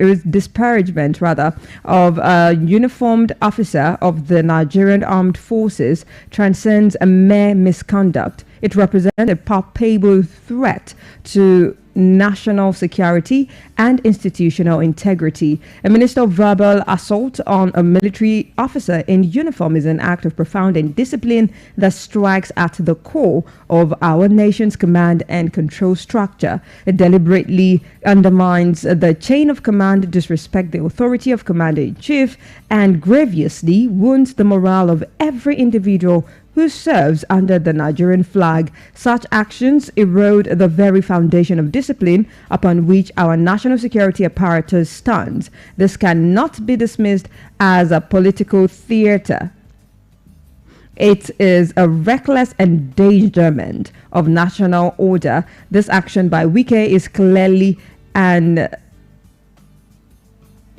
of a uniformed officer of the Nigerian Armed Forces transcends a mere misconduct. It represents a palpable threat to national security and institutional integrity. A minister of verbal assault on a military officer in uniform is an act of profound indiscipline that strikes at the core of our nation's command and control structure. It deliberately undermines the chain of command, disrespects the authority of Commander-in-Chief, and grievously wounds the morale of every individual who serves under the Nigerian flag. Such actions erode the very foundation of discipline upon which our national security apparatus stands. This cannot be dismissed as a political theater. It is a reckless endangerment of national order. This action by Wike is clearly an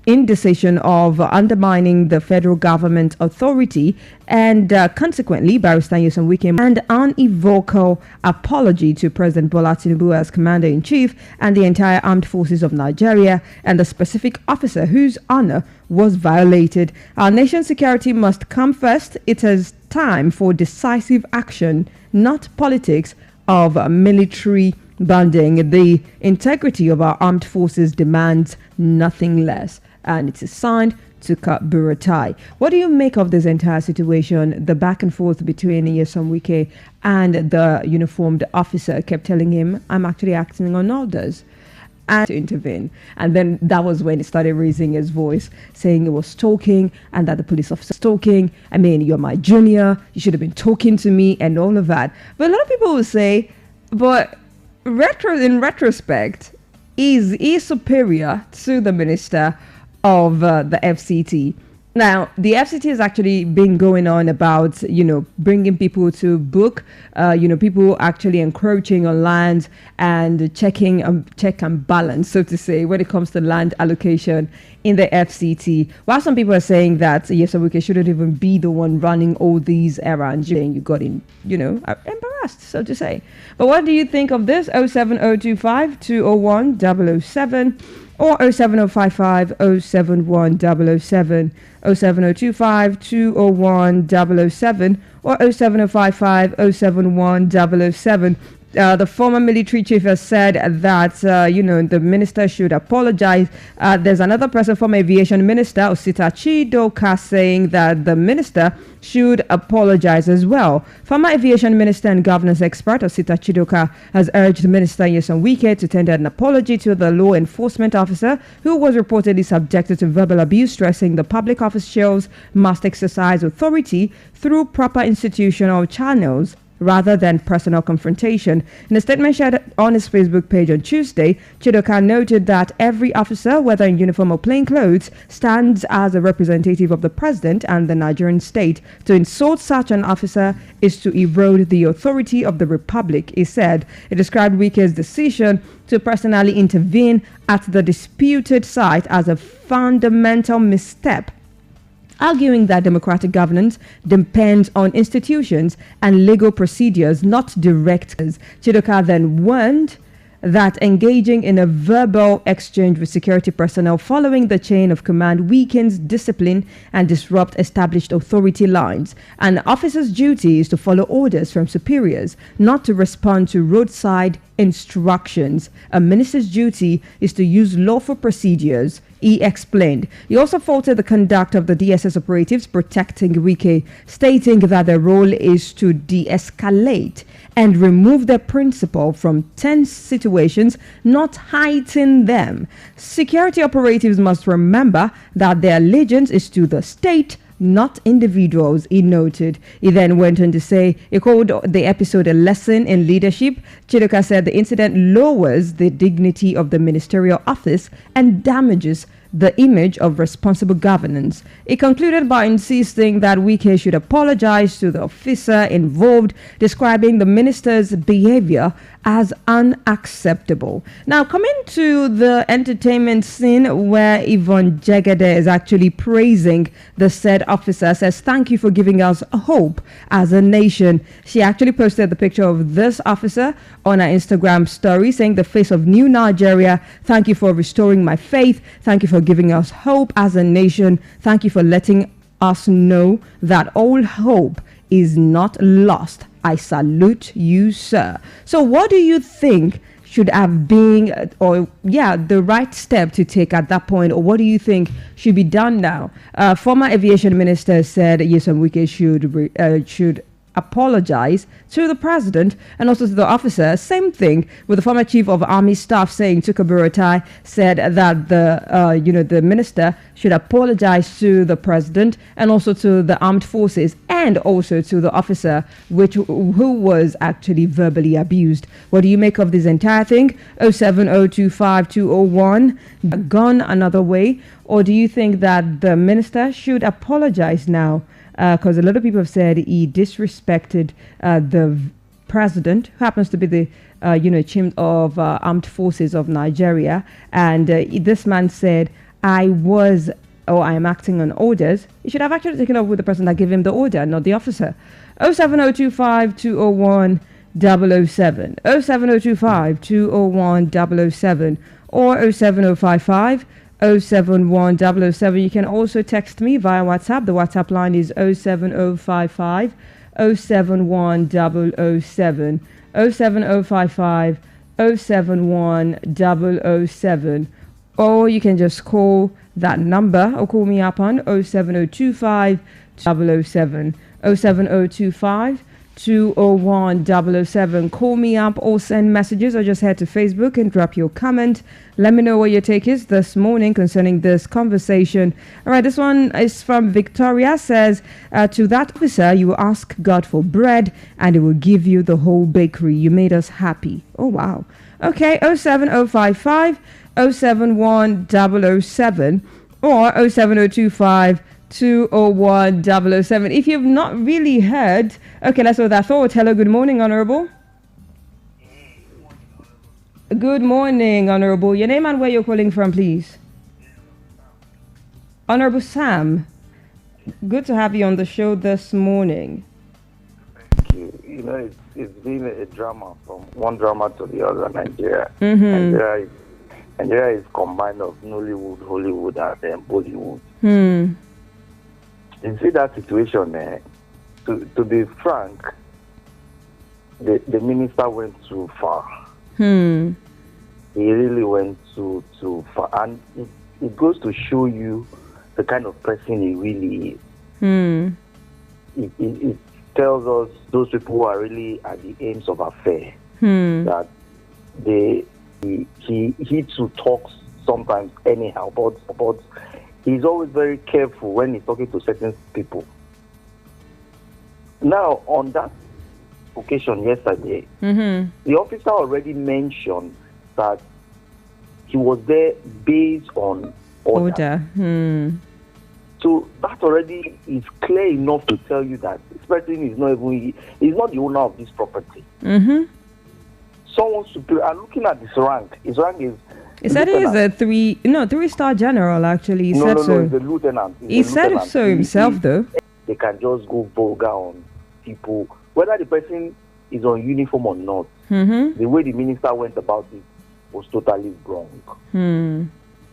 indecision of undermining the federal government authority, and consequently Barrister Nyesom Wike and unequivocal apology to President Bola Tinubu as Commander-in-Chief and the entire armed forces of Nigeria and the specific officer whose honor was violated. Our nation's security must come first. It is time for decisive action, not politics of military bonding. The integrity of our armed forces demands nothing less. And it is signed Chikaburo. What do you make of this entire situation? The back and forth between Nyesom Wike and the uniformed officer kept telling him, "I'm actually acting on orders," and to intervene. And then that was when he started raising his voice, saying it was stalking and that the police officer was stalking. I mean, you're my junior, you should have been talking to me and all of that. But a lot of people will say, but in retrospect, is superior to the minister of the FCT. Now, the FCT has actually been going on about, bringing people to book, people actually encroaching on lands and check and balance, so to say, when it comes to land allocation in the FCT. While some people are saying that Nyesom Wike shouldn't even be the one running all these errands, saying you got embarrassed, so to say. But what do you think of this? 07025 201 007 or 07055 071 007, 07025 201 007 or 07055 071 007. The former military chief has said that, the minister should apologize. There's another person, former aviation minister, Osita Chidoka, saying that the minister should apologize as well. Former aviation minister and governance expert Osita Chidoka has urged Minister Nyesom Wike to tender an apology to the law enforcement officer who was reportedly subjected to verbal abuse, stressing the public officials must exercise authority through proper institutional channels rather than personal confrontation. In a statement shared on his Facebook page on Tuesday, Chidoka noted that every officer, whether in uniform or plain clothes, stands as a representative of the president and the Nigerian state. To insult such an officer is to erode the authority of the republic, he said. He described Wike's decision to personally intervene at the disputed site as a fundamental misstep, arguing that democratic governance depends on institutions and legal procedures, not directors. Chidoka then warned that engaging in a verbal exchange with security personnel following the chain of command weakens discipline and disrupts established authority lines. An officer's duty is to follow orders from superiors, not to respond to roadside instructions. A minister's duty is to use lawful procedures he explained. He also faulted the conduct of the DSS operatives protecting Wike, stating that their role is to de-escalate and remove the principal from tense situations, not heighten them. Security operatives must remember that their allegiance is to the state, not individuals, he noted. He then went on to say, he called the episode a lesson in leadership. Chidoka said the incident lowers the dignity of the ministerial office and damages the image of responsible governance. He concluded by insisting that Wike should apologize to the officer involved, describing the minister's behavior as unacceptable. Now, coming to the entertainment scene where Yvonne Jegede is actually praising the said officer, says, "Thank you for giving us hope as a nation." She actually posted the picture of this officer on her Instagram story, saying, "The face of new Nigeria. Thank you for restoring my faith. Thank you for giving us hope as a nation. Thank you for letting us know that all hope is not lost. I salute you, sir." So what do you think should have been, the right step to take at that point, or what do you think should be done now? Former aviation minister said Nyesom Wike should apologize to the president and also to the officer. Same thing with the former chief of army staff saying, Tuka Buratai, said that the minister should apologize to the president and also to the armed forces and also to the officer who was actually verbally abused. What do you make of this entire thing? 070252001 gone another way, or do you think that the minister should apologize now? Because a lot of people have said he disrespected the president, who happens to be the chief of armed forces of Nigeria, and this man said, I am acting on orders. He should have actually taken up with the person that gave him the order, not the officer. 07025201007, 07025201007, or 07055 071 You can also text me via WhatsApp. The WhatsApp line is 07055 071 007, 07055 071 007, or you can just call that number or call me up on 07025 007, 07025 201 007. Call me up or send messages, or just head to Facebook and drop your comment. Let me know what your take is this morning concerning this conversation. All right, this one is from Victoria. Says, to that officer, you will ask God for bread and he will give you the whole bakery. You made us happy. Oh, wow. Okay, 07055 071 007 or 07025 201 007. If you've not really heard, okay, let's go with that thought. Hello, good morning, Honorable. Good morning, Honorable. Your name and where you're calling from, please. Honorable Sam, good to have you on the show this morning. Thank you. You know, it's been a drama from one drama to the other, Nigeria. Mm-hmm. Nigeria is combined of Nollywood, Hollywood, and Bollywood. You see that situation there, to be frank, the minister went too far. He really went too far. And it goes to show you the kind of person he really is. It tells us those people who are really at the aims of affair that he too talks sometimes anyhow, but he's always very careful when he's talking to certain people. Now, on that occasion yesterday, the officer already mentioned that he was there based on order. So that already is clear enough to tell you that this person is not he's not the owner of this property. Someone superior. And looking at his rank is. He said he is a three-star general. Actually, he said so. He's a lieutenant. He said so himself, though. They can just go vulgar on people, whether the person is on uniform or not. The way the minister went about it was totally wrong.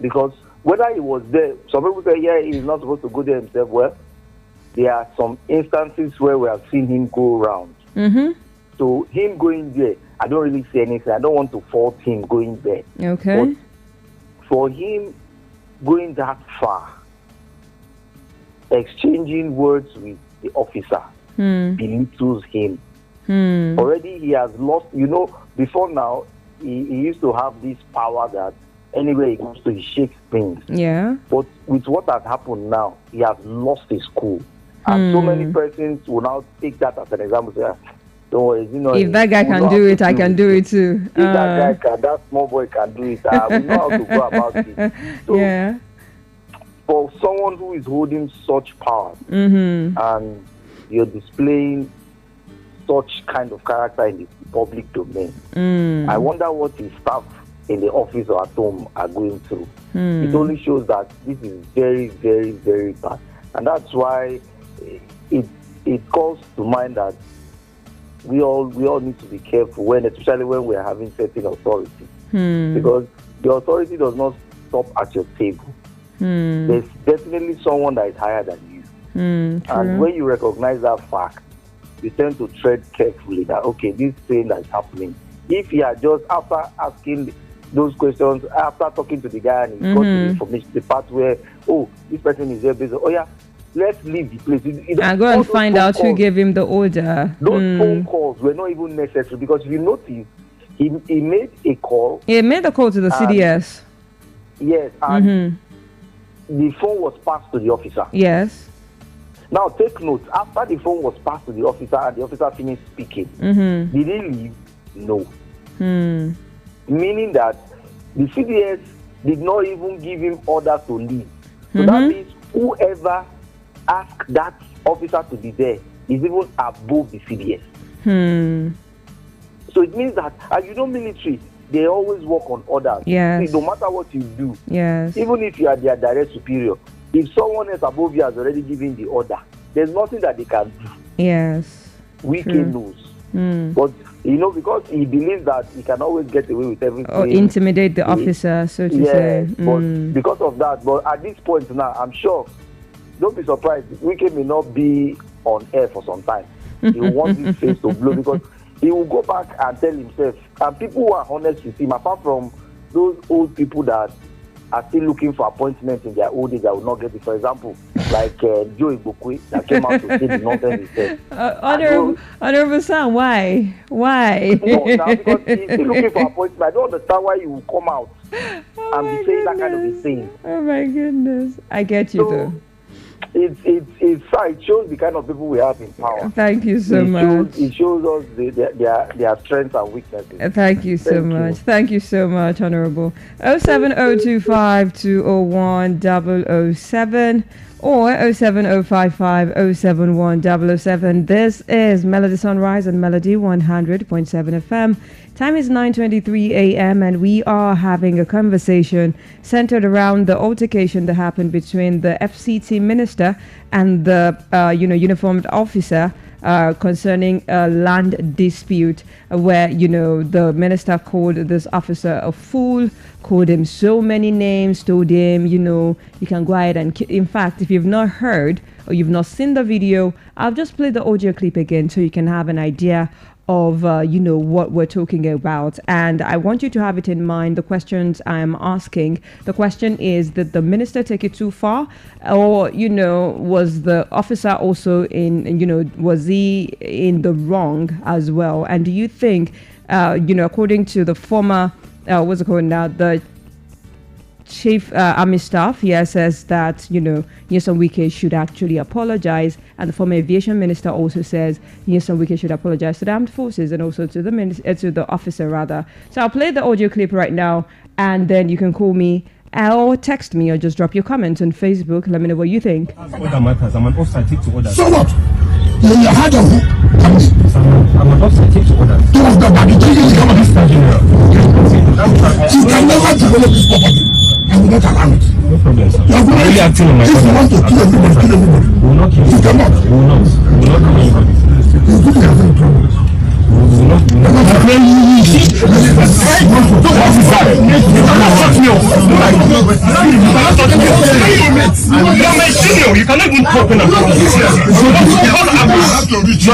Because whether he was there, some people say, yeah, he's not supposed to go there himself. Well, there are some instances where we have seen him go around. So him going there, I don't really say anything. I don't want to fault him going there. Okay. But for him going that far, exchanging words with the officer belittles him. Already he has lost, before now, he used to have this power that anywhere he goes to, he shakes things. Yeah. But with what has happened now, he has lost his cool. And so many persons will now take that as an example. Say, don't worry, if that guy can do it, I can do it too. If that guy that small boy can do it, we know how to go about it. So, yeah. For someone who is holding such power and you're displaying such kind of character in the public domain, I wonder what his staff in the office or at home are going through. It only shows that this is very, very, very bad. And that's why it calls to mind that we all need to be careful especially when we are having certain authority. Because the authority does not stop at your table. There's definitely someone that is higher than you. And when you recognize that fact, you tend to tread carefully that, okay, this thing that is happening. If you are just after asking those questions, after talking to the guy and he got the information, the part where, this person is there busy, let's leave the place. And go and find out who gave him the order. Those phone calls were not even necessary because if you notice, he made a call. He made a call to the CDS. Yes, and the phone was passed to the officer. Yes. Now take note, after the phone was passed to the officer and the officer finished speaking, did he leave? No. Meaning that the CDS did not even give him order to leave. So that means whoever asked that officer to be there is even above the CDS. So it means that, as military, they always work on orders. Yes. No matter what you do, yes, even if you are their direct superior, if someone else above you has already given the order, there's nothing that they can do. Yes. We can lose. But, because he believes that he can always get away with everything. Or intimidate the officer, so to say. But because of that, but at this point now, I'm sure, don't be surprised, Wike may not be on air for some time. He will want his face to blow because he will go back and tell himself, and people who are honest with him, apart from those old people that are still looking for appointments in their old age that will not get it. For example, like Joe Igbokwe that came out to say the nonsense he said. Honorable Sam, why? No, now because he's still looking for appointments. I don't understand why you will come out and be saying that kind of a thing. Oh my goodness. I get you though. It shows the kind of people we have in power. Thank you so much. It shows us their strengths and weaknesses. Thank you so much. Thank you so much, Honorable. 07025 201 007 or 07055 071 007. This is Melody Sunrise and Melody 100.7 FM. Time is 9:23 a.m. and we are having a conversation centered around the altercation that happened between the FCT minister and the uniformed officer concerning a land dispute where the minister called this officer a fool, called him so many names, told him you can go ahead and in fact, if you've not heard or you've not seen the video, I'll just play the audio clip again so you can have an idea of what we're talking about. And I want you to have it in mind, the questions I'm asking. The question is, did the minister take it too far, or was the officer also was he in the wrong as well? And do you think according to the former what's it called now, the Chief Army Staff here says that Nyesom Wike should actually apologize, and the former aviation minister also says Nyesom Wike should apologize to the armed forces and also to the officer rather. So I'll play the audio clip right now, and then you can call me or text me or just drop your comments on Facebook. Let me know what you think. Order matters. I'm an officer. Take to order. So what? You had a who? I'm an officer. Take to order. Two of them, but the thing is, you can never develop this property. I will not allow it. No problem, sir. I'm really acting on my if you want to kill everybody, kill everybody. We will not kill you. Cannot. We will not. We will not kill anybody. You couldn't have any problem. You're my senior. junior, you cannot even talk when I'm talking. Because I'm have to reach you.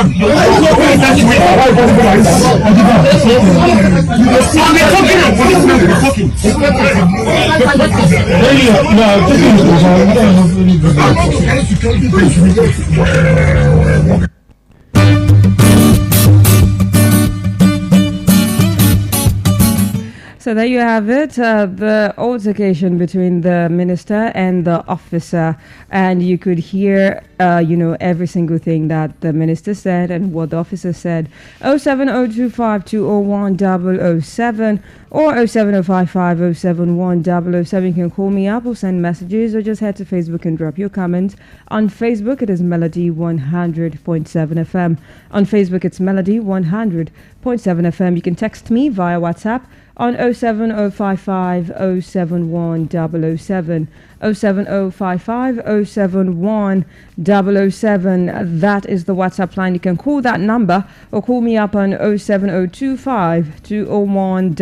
So there you have it, the altercation between the minister and the officer, and you could hear, every single thing that the minister said and what the officer said. 07025201007 or 07055071007. You can call me up or send messages or just head to Facebook and drop your comments. On Facebook, it is Melody 100.7 FM. On Facebook, it's Melody 100.7 FM. You can text me via WhatsApp on 07055 071 007. 07055 071 007. That is the WhatsApp line. You can call that number or call me up on 07025 201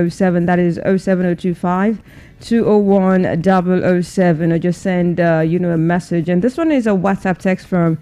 007. That is 07025 201 007, or just send a message. And this one is a WhatsApp text from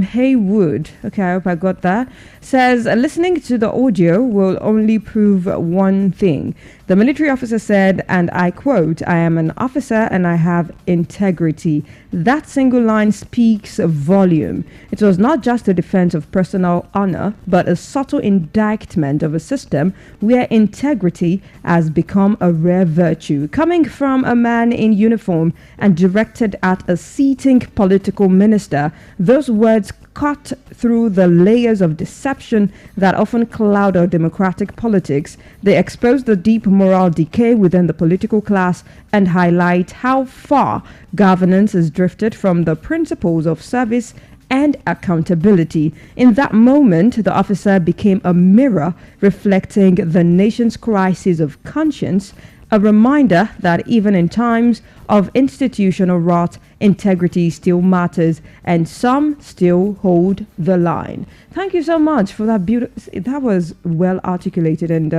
Haywood. Okay, I hope I got that. Says listening to the audio will only prove one thing. The military officer said, and I quote, "I am an officer and I have integrity." That single line speaks a volume. It was not just a defense of personal honor, but a subtle indictment of a system where integrity has become a rare virtue. Coming from a man in uniform and directed at a sitting political minister, those words cut through the layers of deception that often cloud our democratic politics. They expose the deep moral decay within the political class and highlight how far governance has drifted from the principles of service and accountability. In that moment, the officer became a mirror reflecting the nation's crisis of conscience, a reminder that even in times of institutional rot, integrity still matters, and some still hold the line. Thank you so much for that that was well articulated and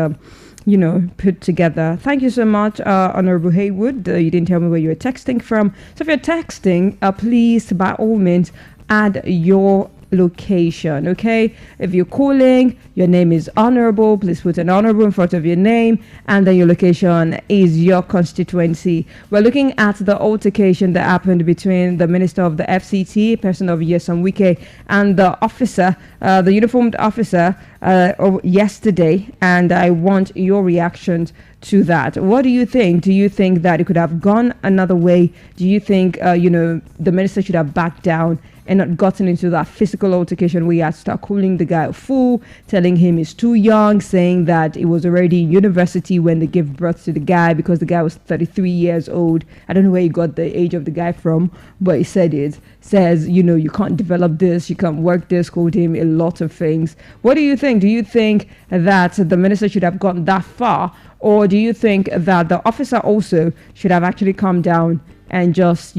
put together. Thank you so much, Honorable Haywood. You didn't tell me where you were texting from. So if you're texting, please, by all means, add your location. Okay, if you're calling, your name is honorable, please put an honorable in front of your name, and then your location is your constituency. We're looking at the altercation that happened between the minister of the FCT, person of Yeson Wike, and the officer, the uniformed officer yesterday, and I want your reactions to that. What do you think? Do you think that it could have gone another way? Do you think the minister should have backed down and not gotten into that physical altercation where you had to start calling the guy a fool, telling him he's too young, saying that he was already in university when they gave birth to the guy because the guy was 33 years old. I don't know where you got the age of the guy from, but he said it. Says, you can't develop this, you can't work this, called him a lot of things. What do you think? Do you think that the minister should have gone that far? Or do you think that the officer also should have actually come down and just,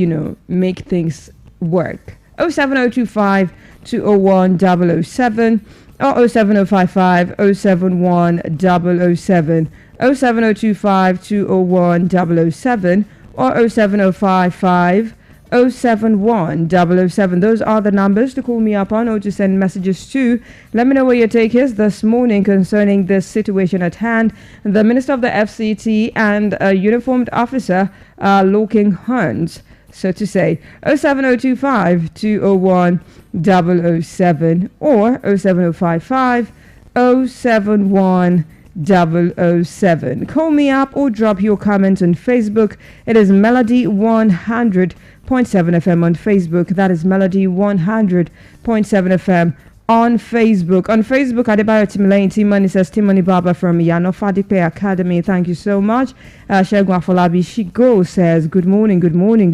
make things work? 07025 201 007 or 07055 071 007, 07025 201 007 or 07055 071 007. Those are the numbers to call me up on or to send messages to. Let me know what your take is this morning concerning this situation at hand. The Minister of the FCT and a uniformed officer are locking horns, so to say. 07025 201 007 or 07055 071 007. Call me up or drop your comments on Facebook. It is Melody 100.7 FM on Facebook. That is Melody 100.7 FM on Facebook. On Facebook, Adebayo Timilane Timani says Timani Baba from Yano Fadipe Academy. Thank you so much. Shegun Afolabi Shigo says good morning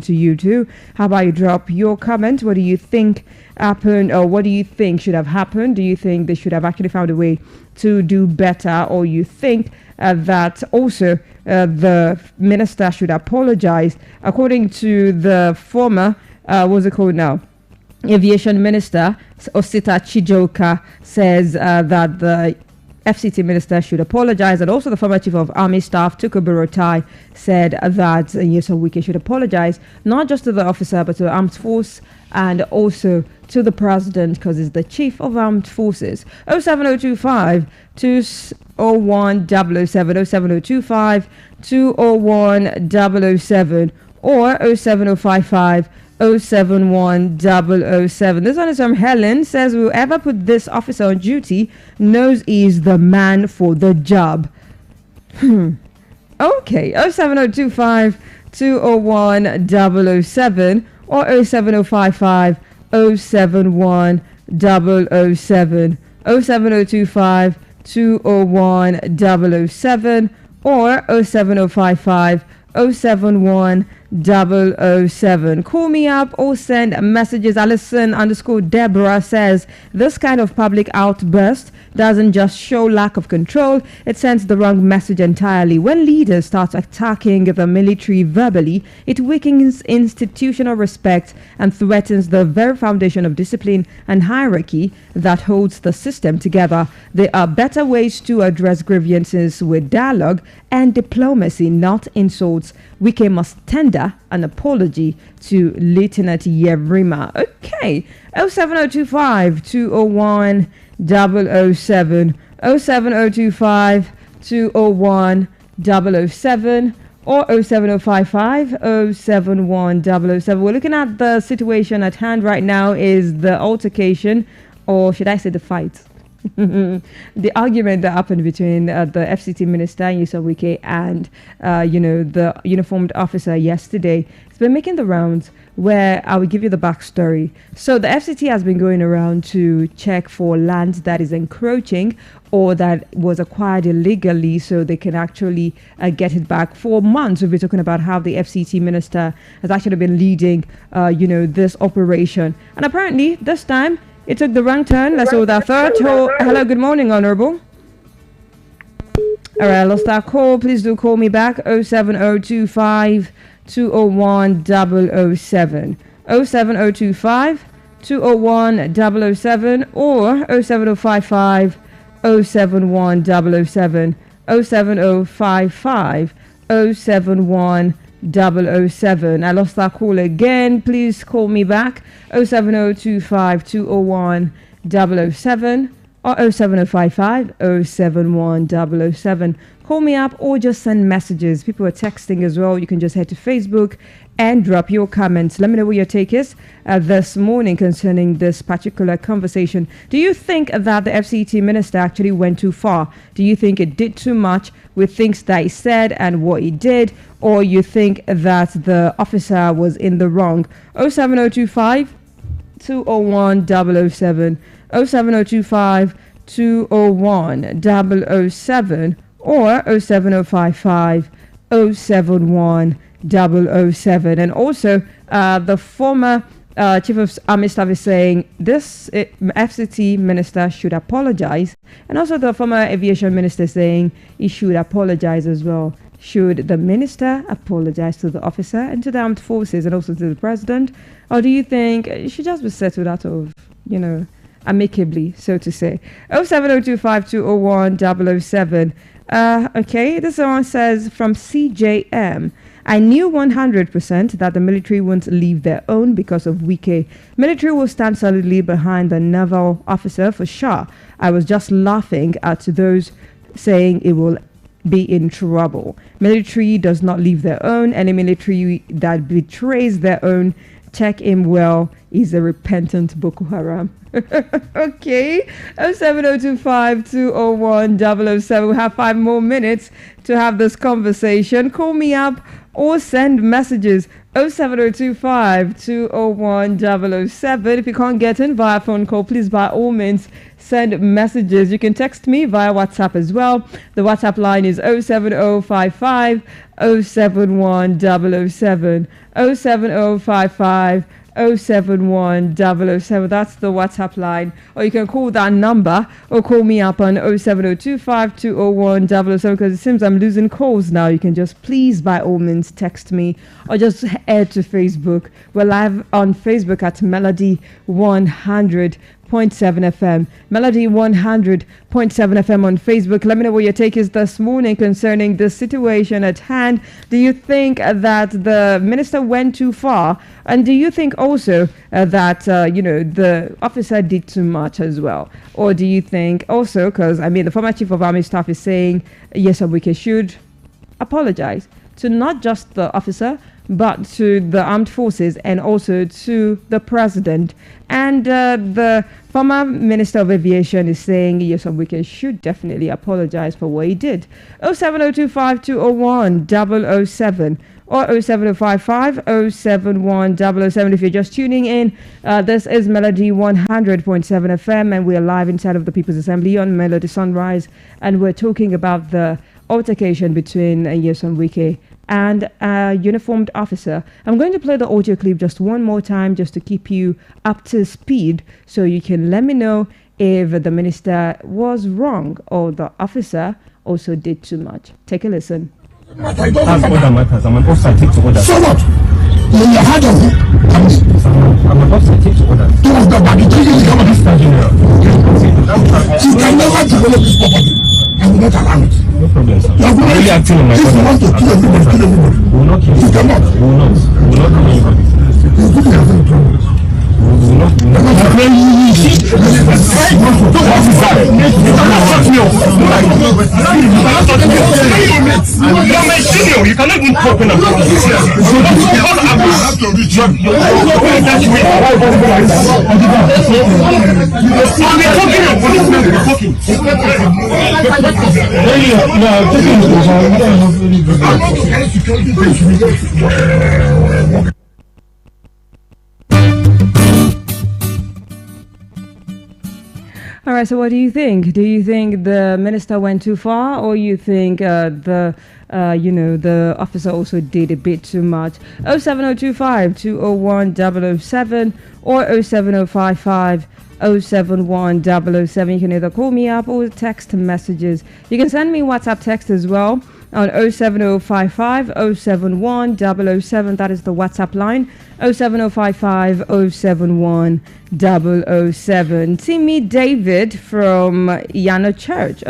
to you too. How about you drop your comment? What do you think happened, or what do you think should have happened? Do you think they should have actually found a way to do better, or you think that also the minister should apologize? According to the former, what's it called now? Aviation Minister Osita Chijoka says that the FCT minister should apologize. And also the former chief of army staff, Tuku Burotai, said that Nyesom Wike should apologize, not just to the officer, but to the armed force and also to the president, because he's the chief of armed forces. 07025 201 007, 07025 201 007, or 07055 071 007. This one is from Helen. Says whoever put this officer on duty knows he's the man for the job. Okay. 07025 201 007, or 07055 071 007, 07025 201 007, or 07055 071 007. Call me up or send messages. Alison_Deborah says this kind of public outburst doesn't just show lack of control, it sends the wrong message entirely. When leaders start attacking the military verbally, it weakens institutional respect and threatens the very foundation of discipline and hierarchy that holds the system together. There are better ways to address grievances with dialogue and diplomacy, not insults. Wike must tender an apology to Lieutenant Yevrima. Okay. 07025 201 007, 07025 201 007, or 07055 071 007. We're looking at the situation at hand right now is the altercation, or should I say the fight? The argument that happened between the FCT minister, Nyesom Wike, and the uniformed officer yesterday. It's been making the rounds, where I will give you the backstory. So the FCT has been going around to check for land that is encroaching or that was acquired illegally, so they can actually get it back. For months, we've been talking about how the FCT minister has actually been leading, this operation, and apparently this time it took the wrong turn. Let's go with our third. Hello, good morning, Honorable. All right, I lost our call. Please do call me back. 07025 201 007, 07025 201 007, or 07055 071 007, 07055 071 007. I lost that call again. Please call me back. 07025 201 007, or 07055 071 007. Call me up or just send messages. People are texting as well. You can just head to Facebook and drop your comments. Let me know what your take is this morning concerning this particular conversation. Do you think that the FCT minister actually went too far? Do you think it did too much with things that he said and what he did? Or you think that the officer was in the wrong? 07025 201 007, 07025 201 007, or 07055 071 007. And also the former chief of army staff is saying this FCT minister should apologize, and also the former aviation minister saying he should apologize as well. Should the minister apologize to the officer and to the armed forces and also to the president, or do you think it should just be settled out of amicably, so to say? 07025 201 007. Okay, this one says from CJM. I knew 100% that the military won't leave their own because of Wike. Military will stand solidly behind the naval officer for sure. I was just laughing at those saying it will be in trouble. Military does not leave their own. Any military that betrays their own, check him well. He's a repentant Boko Haram. Okay. 07025 201 007. We have 5 more minutes to have this conversation. Call me up or send messages. 07025 201 007. If you can't get in via phone call, please by all means send messages. You can text me via WhatsApp as well. The WhatsApp line is 07055 071 007, 07055 071 007. That's the WhatsApp line, or you can call that number or call me up on 07025 201 007, because it seems I'm losing calls now. You can just please by all means text me or just head to Facebook. We're live on Facebook at Melody 100.7 FM, Melody 100.7 FM on Facebook. Let me know what your take is this morning concerning the situation at hand. Do you think that the minister went too far? And do you think also that, the officer did too much as well? Or do you think also, because, the former chief of army staff is saying, yes, we should apologize to not just the officer, but to the armed forces and also to the president. And the former minister of aviation is saying yes, we should definitely apologize for what he did. 07025 201 007 or 07055 071 007. If you're just tuning in, this is Melody 100.7 FM, and we're live inside of the People's Assembly on Melody Sunrise, and we're talking about the altercation between Nyesom Wike and a uniformed officer. I'm going to play the audio clip just one more time just to keep you up to speed, so you can let me know if the minister was wrong or the officer also did too much. Take a listen. That's other matters. I'm an officer, I take to order. So what? When you had of I'm an officer, I take to order. two of the body taking the government. You can never develop this property. I will not allow it. No problem, sir. You are really acting on my if you want to kill everybody, kill everybody. We will not kill You cannot. We will not. We will not kill anybody. You think you have any problem? We will not. You see? Don't want to die. You cannot touch me. You cannot touch me. You are my senior. You cannot even talk when I'm talking. Because I have to reach you. That way. I'll be talking. Your policemen will be talking. All right, so what do you think? Do you think the minister went too far, or you think the officer also did a bit too much? 07025 201 007 or 07055 071 007. You can either call me up or text messages. You can send me WhatsApp text as well on 07055 071 007. That is the WhatsApp line. 07055 071 007. Timmy David from Yano Church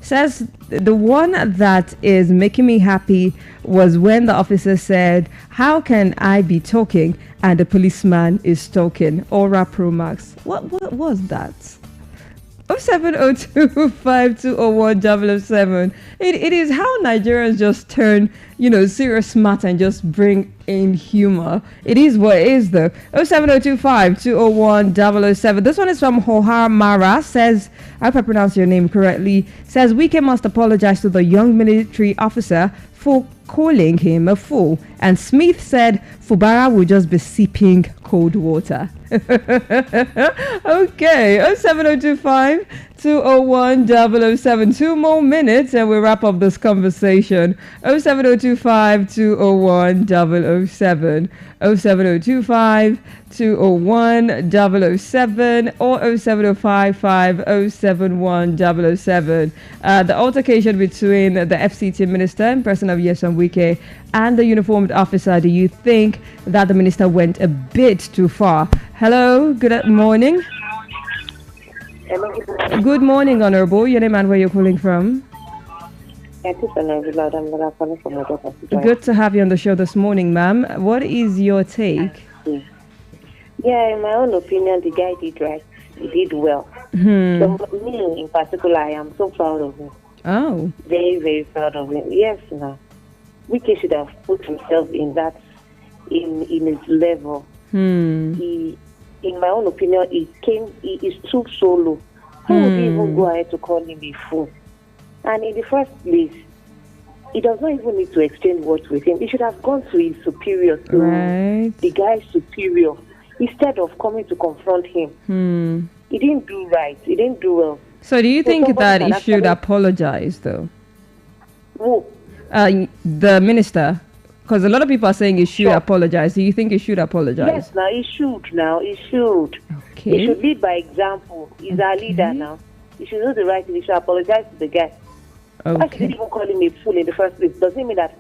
says the one that is making me happy was when the officer said, "How can I be talking and the policeman is talking?" Aura Pro Max. What was that? 07025201007. It is how Nigerians just turn, serious smart and just bring in humor. It is what it is though. 07025201007. This one is from Hoha Mara. Says, I hope I pronounce your name correctly. Says, Wike must apologize to the young military officer for calling him a fool. And Smith said Fubara will just be sipping cold water. Okay, 07025 201 007. 2 more minutes and we'll wrap up this conversation. 07025 201 007 07025 201 007 or 07055 071 007. The altercation between the FCT minister in person of Nyesom Wike and the uniformed officer, do you think that the minister went a bit too far? Hello, good morning. Hello. Good morning, Honorable. Your name and where you're calling from? Good to have you on the show this morning, ma'am. What is your take? Yeah, in my own opinion, the guy did right. He did well. So me, in particular, I am so proud of him. Oh. Very, very proud of him. Yes, now. Wike should have put himself in his level. He, in my own opinion, he stood solo. How would he even go ahead to call him a fool? And in the first place, he does not even need to exchange words with him. He should have gone to his superior, the guy's superior, instead of coming to confront him. He didn't do right. He didn't do well. So do you think that he should apologize, though? Who? The minister. Because a lot of people are saying he should apologize. Do you think he should apologize? Yes, now he should. Okay. He should lead by example. He's our leader now. He should do the right thing. He should apologize to the guy. Why should he even call him a fool in the first place? Doesn't mean that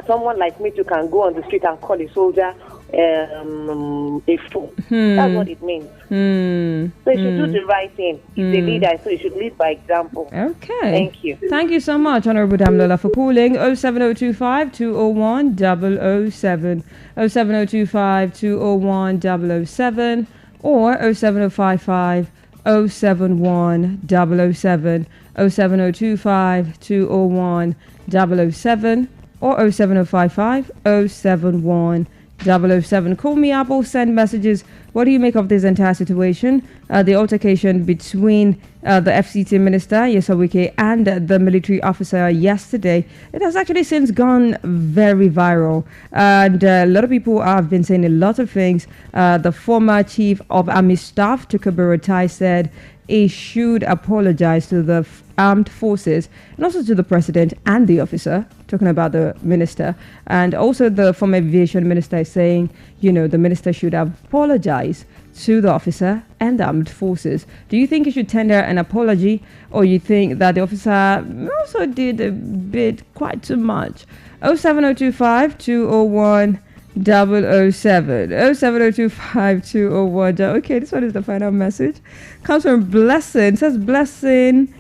someone like me too can go on the street and call a soldier a fool. That's what it means. So you should do the right thing. He's a leader, so you should lead by example. Okay. Thank you. Thank you so much, Honorable Damlola, for calling 07025 201 007, 07025 201 007, or 07055 071 007, 07025 201 007, or 07055 071 007. Call me up or send messages. What do you make of this entire situation? The altercation between the FCT minister, Yesawike, and the military officer yesterday. It has actually since gone very viral. And a lot of people have been saying a lot of things. The former chief of army staff, Tukaburatai, said he should apologize to the armed forces and also to the president and the officer, talking about the minister. And also the former aviation minister is saying, the minister should apologize to the officer and the armed forces. Do you think he should tender an apology, or you think that the officer also did a bit quite too much? 07025 201 007, 07025 201. Okay, this one is the final message. Comes from Blessing. It says Blessing.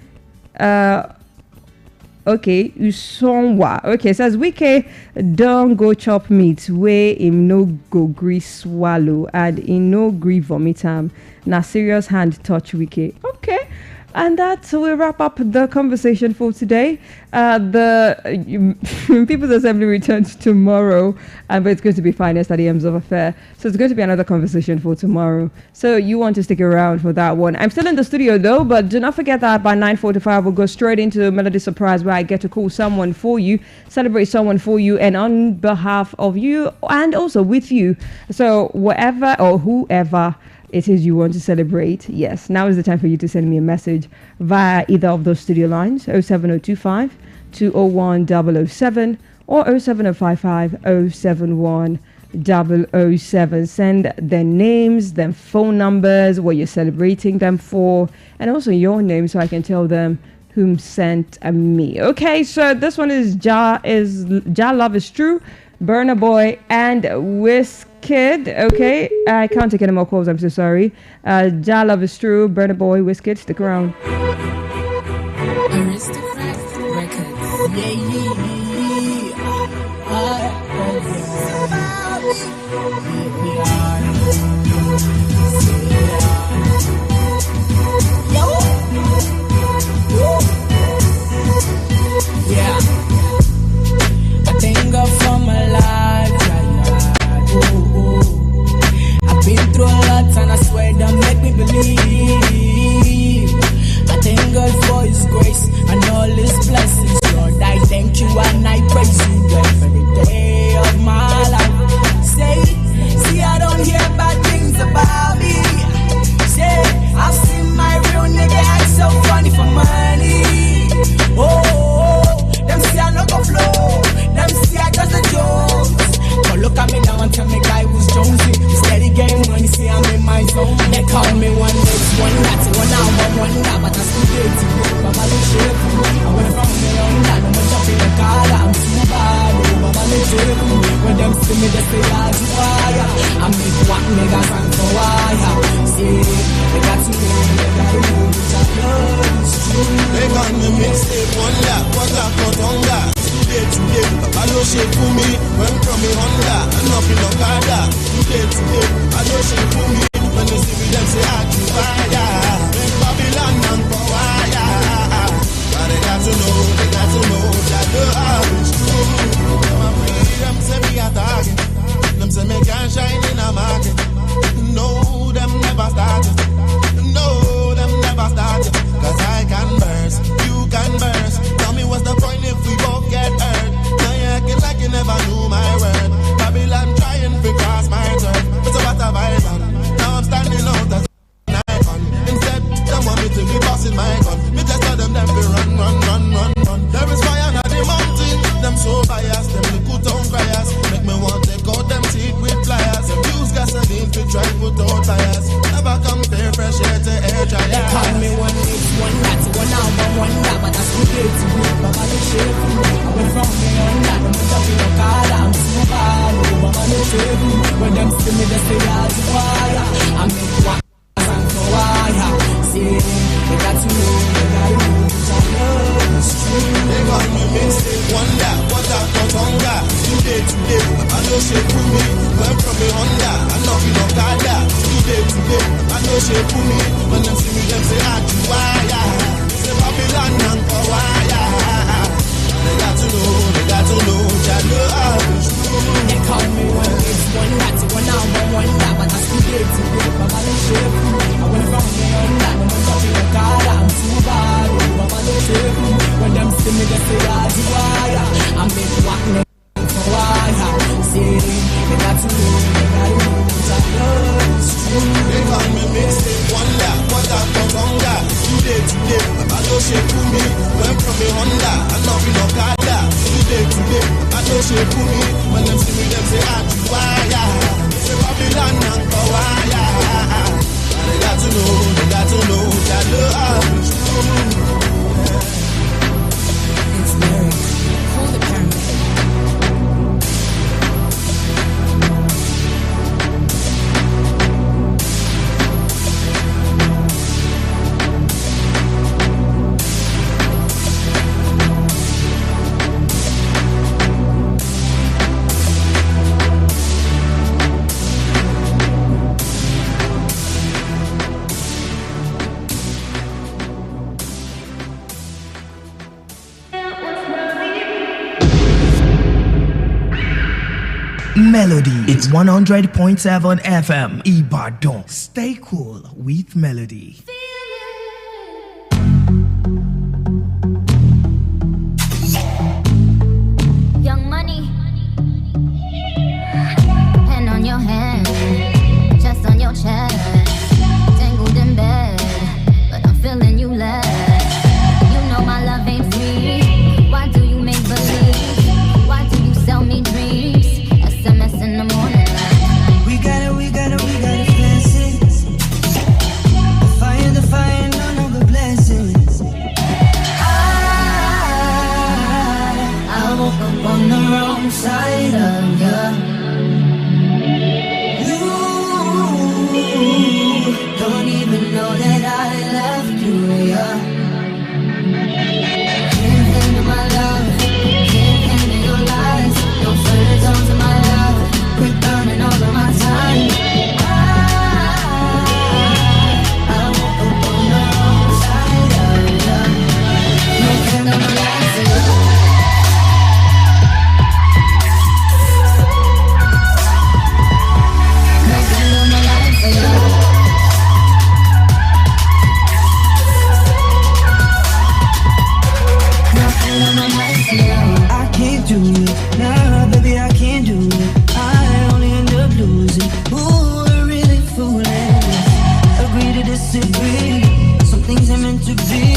Okay, Usonwa. Okay, it says Wike don't go chop meat where him no go gree swallow and him no gree vomit am. Na serious hand touch Wike. Okay. And that will wrap up the conversation for today. The People's Assembly returns tomorrow, but it's going to be finest at the M's of Affair. So it's going to be another conversation for tomorrow. So you want to stick around for that one. I'm still in the studio though, but do not forget that by 9:45 we'll go straight into Melody Surprise, where I get to call someone for you, celebrate someone for you, and on behalf of you, and also with you. So whatever or whoever it is you want to celebrate, yes, now is the time for you to send me a message via either of those studio lines, 07025 201 007 or 07055 071 007. Send their names, their phone numbers, what you're celebrating them for, and also your name so I can tell them whom sent me. Okay, so this one is Ja Love Is True, Burna Boy, and Wizkid. Okay, I can't take any more calls, I'm so sorry. Ja Love Is True, Burna Boy, Wizkid, stick around. Yeah, I thank God for my life. I've been through a lot and I swear that make me believe. I thank God for His grace and all His blessings. Lord, I thank you and I praise you every day of my life. See, I don't hear bad things about me. Say, I've seen my real nigga act so funny for money. Oh, them see I no go flow. Them see I just a joke. But look at me now and tell me guy who's Jonesy. Steady game money, see I'm in my zone. They call me one this, one that, one hour, one that. But I still get to go. Baba the shape. I went from me on that. I'm jumping the car. I'm too bad. Oh, Baba the shape. When them see me, they say I'm too fire. I make one niggas and for wire. See, they got to know, they got to know. They got me mixtape, one lap, not on that. Today, I know shit for me, when from me Honda, and nothing no Kada. Today, I know shit for me, when they see me, them say I can fire. Make Babylon and Powaya. But they got to know that the heart is true. Them say me a target, them say me can't shine in a market. No, them never started. No, them never started. Cause I can burst, you can burst. Tell me what's the point if we both get hurt? Now you acting like you never knew my word. Babylon trying to cross my turn. It's about a vibe. Now I'm standing out as an icon. say wonder, what I got hunger. Today, I know she put me. Went from a Honda, I know you know Kada. Today, I know she put me. When them see me, them say I do wire. Say Babylon and Kawaya. They got to know, Jalo. They call me one this, one that, one now, one that, but I still get to it. Mama, they shape me. I went from the Honda, when I'm touching a car, I'm too bad. Mama, they shape me. When them see me, they say I do wire. I make walk me for wire. See, they got to know, Jalo. They call me Mr. Wonder, what I got hunger. Today, I know she put me. Went from a Honda, I know you know Kada. Today, I know she put me. When them see me, them say I do wire. Say Babylon and Kawaya. They got to know, Jalo. It's lyric. Hold the camera. Melody. It's 100.7 FM. Ibadan. Stay cool with Melody. Young money, hand on your hand, chest on your chest, tangled in bed, but I'm feeling you less. You know my love ain't free. Why do you make believe? Why do you sell me dreams? SMS in the morning light. We gotta flex it. The fire, none of the blessings. I woke up on the wrong side of you. You don't even know that I left you, yeah. Can't handle my love, can't handle your lies. No further tones of my love, quit burning all of my time. I woke up on the wrong side of you. No candle, no lights, yeah. I can't do it, nah, baby, I can't do it. I only end up losing. Ooh, we're really fooling. Agree to disagree. Some things are meant to be,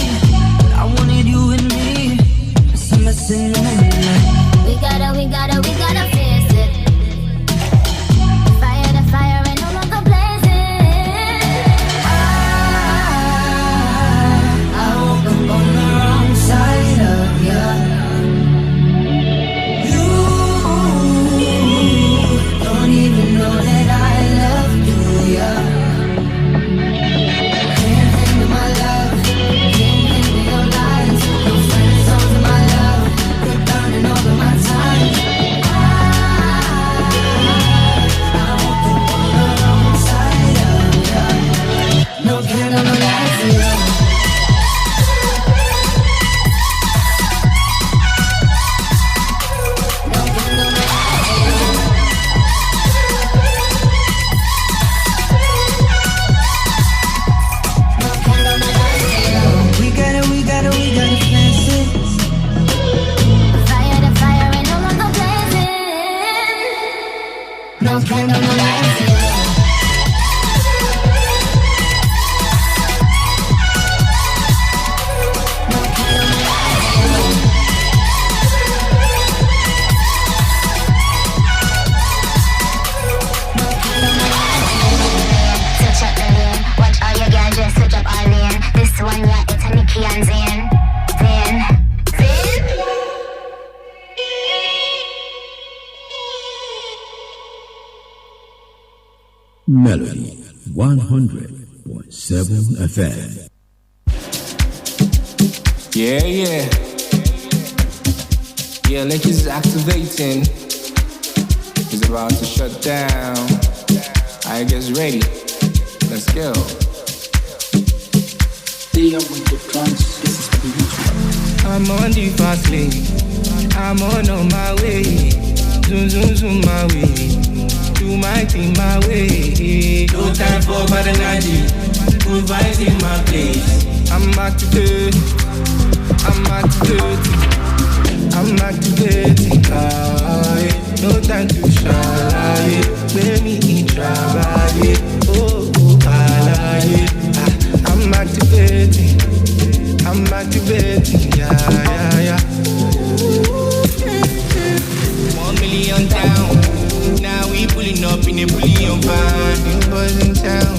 but I wanted you and me. SMS in the moonlight. We gotta face it. The fire ain't no longer blazing. I woke up on the wrong side of you. You don't even know that I love you, yeah. Can't handle my love, can't handle your lies. No friends, songs of my love, quit burning over my time. I woke up on the wrong side of you. No candle, no lights, yeah. We gotta flex it. The fire ain't no longer blazing. No candle, no lights, yeah. Switch up the lane, watch all your girls just switch up all lane. This one, yeah, it's a Nicky and Zayn. Melody 100.7 FM. Yeah. Yeah, Link is activating. He's about to shut down. I guess ready. Let's go. I'm on the fast lane. I'm on my way. Zoom, zoom, zoom my way. Do my thing my way. No time for badanaji. Good vibes in my place. I'm activated. I'm activated. I'm activating. No time to shy. Play me in trouble. Oh, I'm activating. I'm activating. Yeah. 1 million down. Now we pulling up in a bullion van. New boys in town.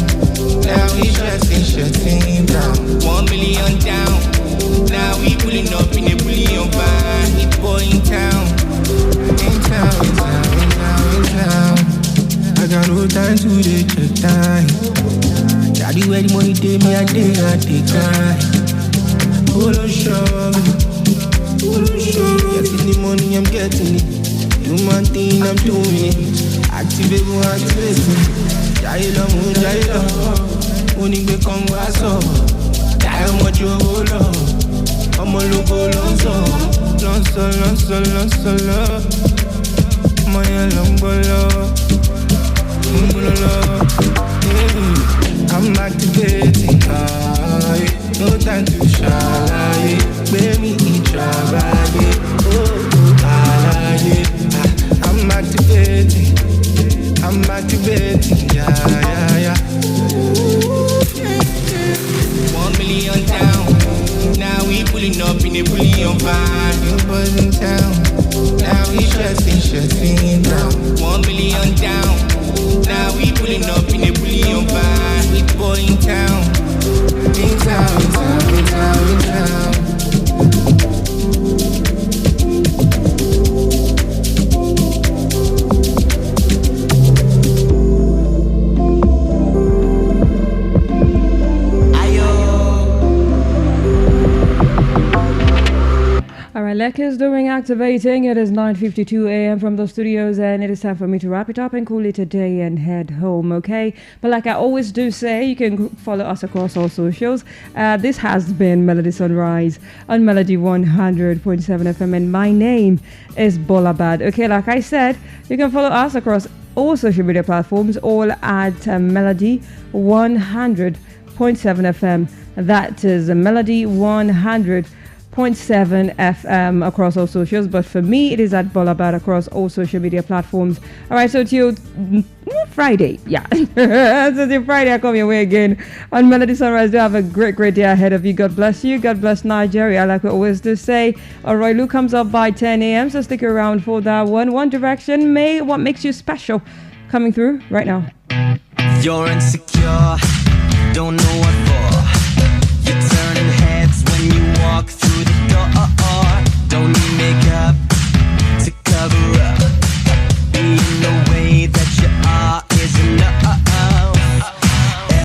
Now we shutting down. 1 million down. Now we pulling up in a bullion van. Hit boy in town. In town. I got no time to check time. Daddy, where the money take me, I take time. Hold on, show me. Getting the money, I'm getting it. Do my thing, I'm doing it. Activate me. Jailo. Only be come was up. Die much you hold up. I'm a logo, lonzo. My longolo. I'm activating. No time to shy. Baby, travel. I'm activating. Yeah. 1 million down. Now we pulling up in a bullion van. New boys in town. Now we shutting down. 1 million down. Now we pulling up in a bullion van. Hit boy in town. In town. Lek is doing activating. It is 9:52 a.m. from the studios, and it is time for me to wrap it up and call it a day and head home, okay? But like I always do say, you can follow us across all socials. This has been Melody Sunrise on Melody 100.7 FM, and my name is Bolabad. Okay, like I said, you can follow us across all social media platforms, all at Melody 100.7 FM. That is Melody 100.7 FM across all socials, but for me it is at Bolabad across all social media platforms. All right, so till Friday, so till Friday I come your way again on Melody Sunrise. Do have a great day ahead of you. God bless you. God bless Nigeria, like we always do say. Alright, Luke comes up by 10 a.m. so stick around for that one. One Direction, what makes you special, coming through right now. You're insecure, don't know what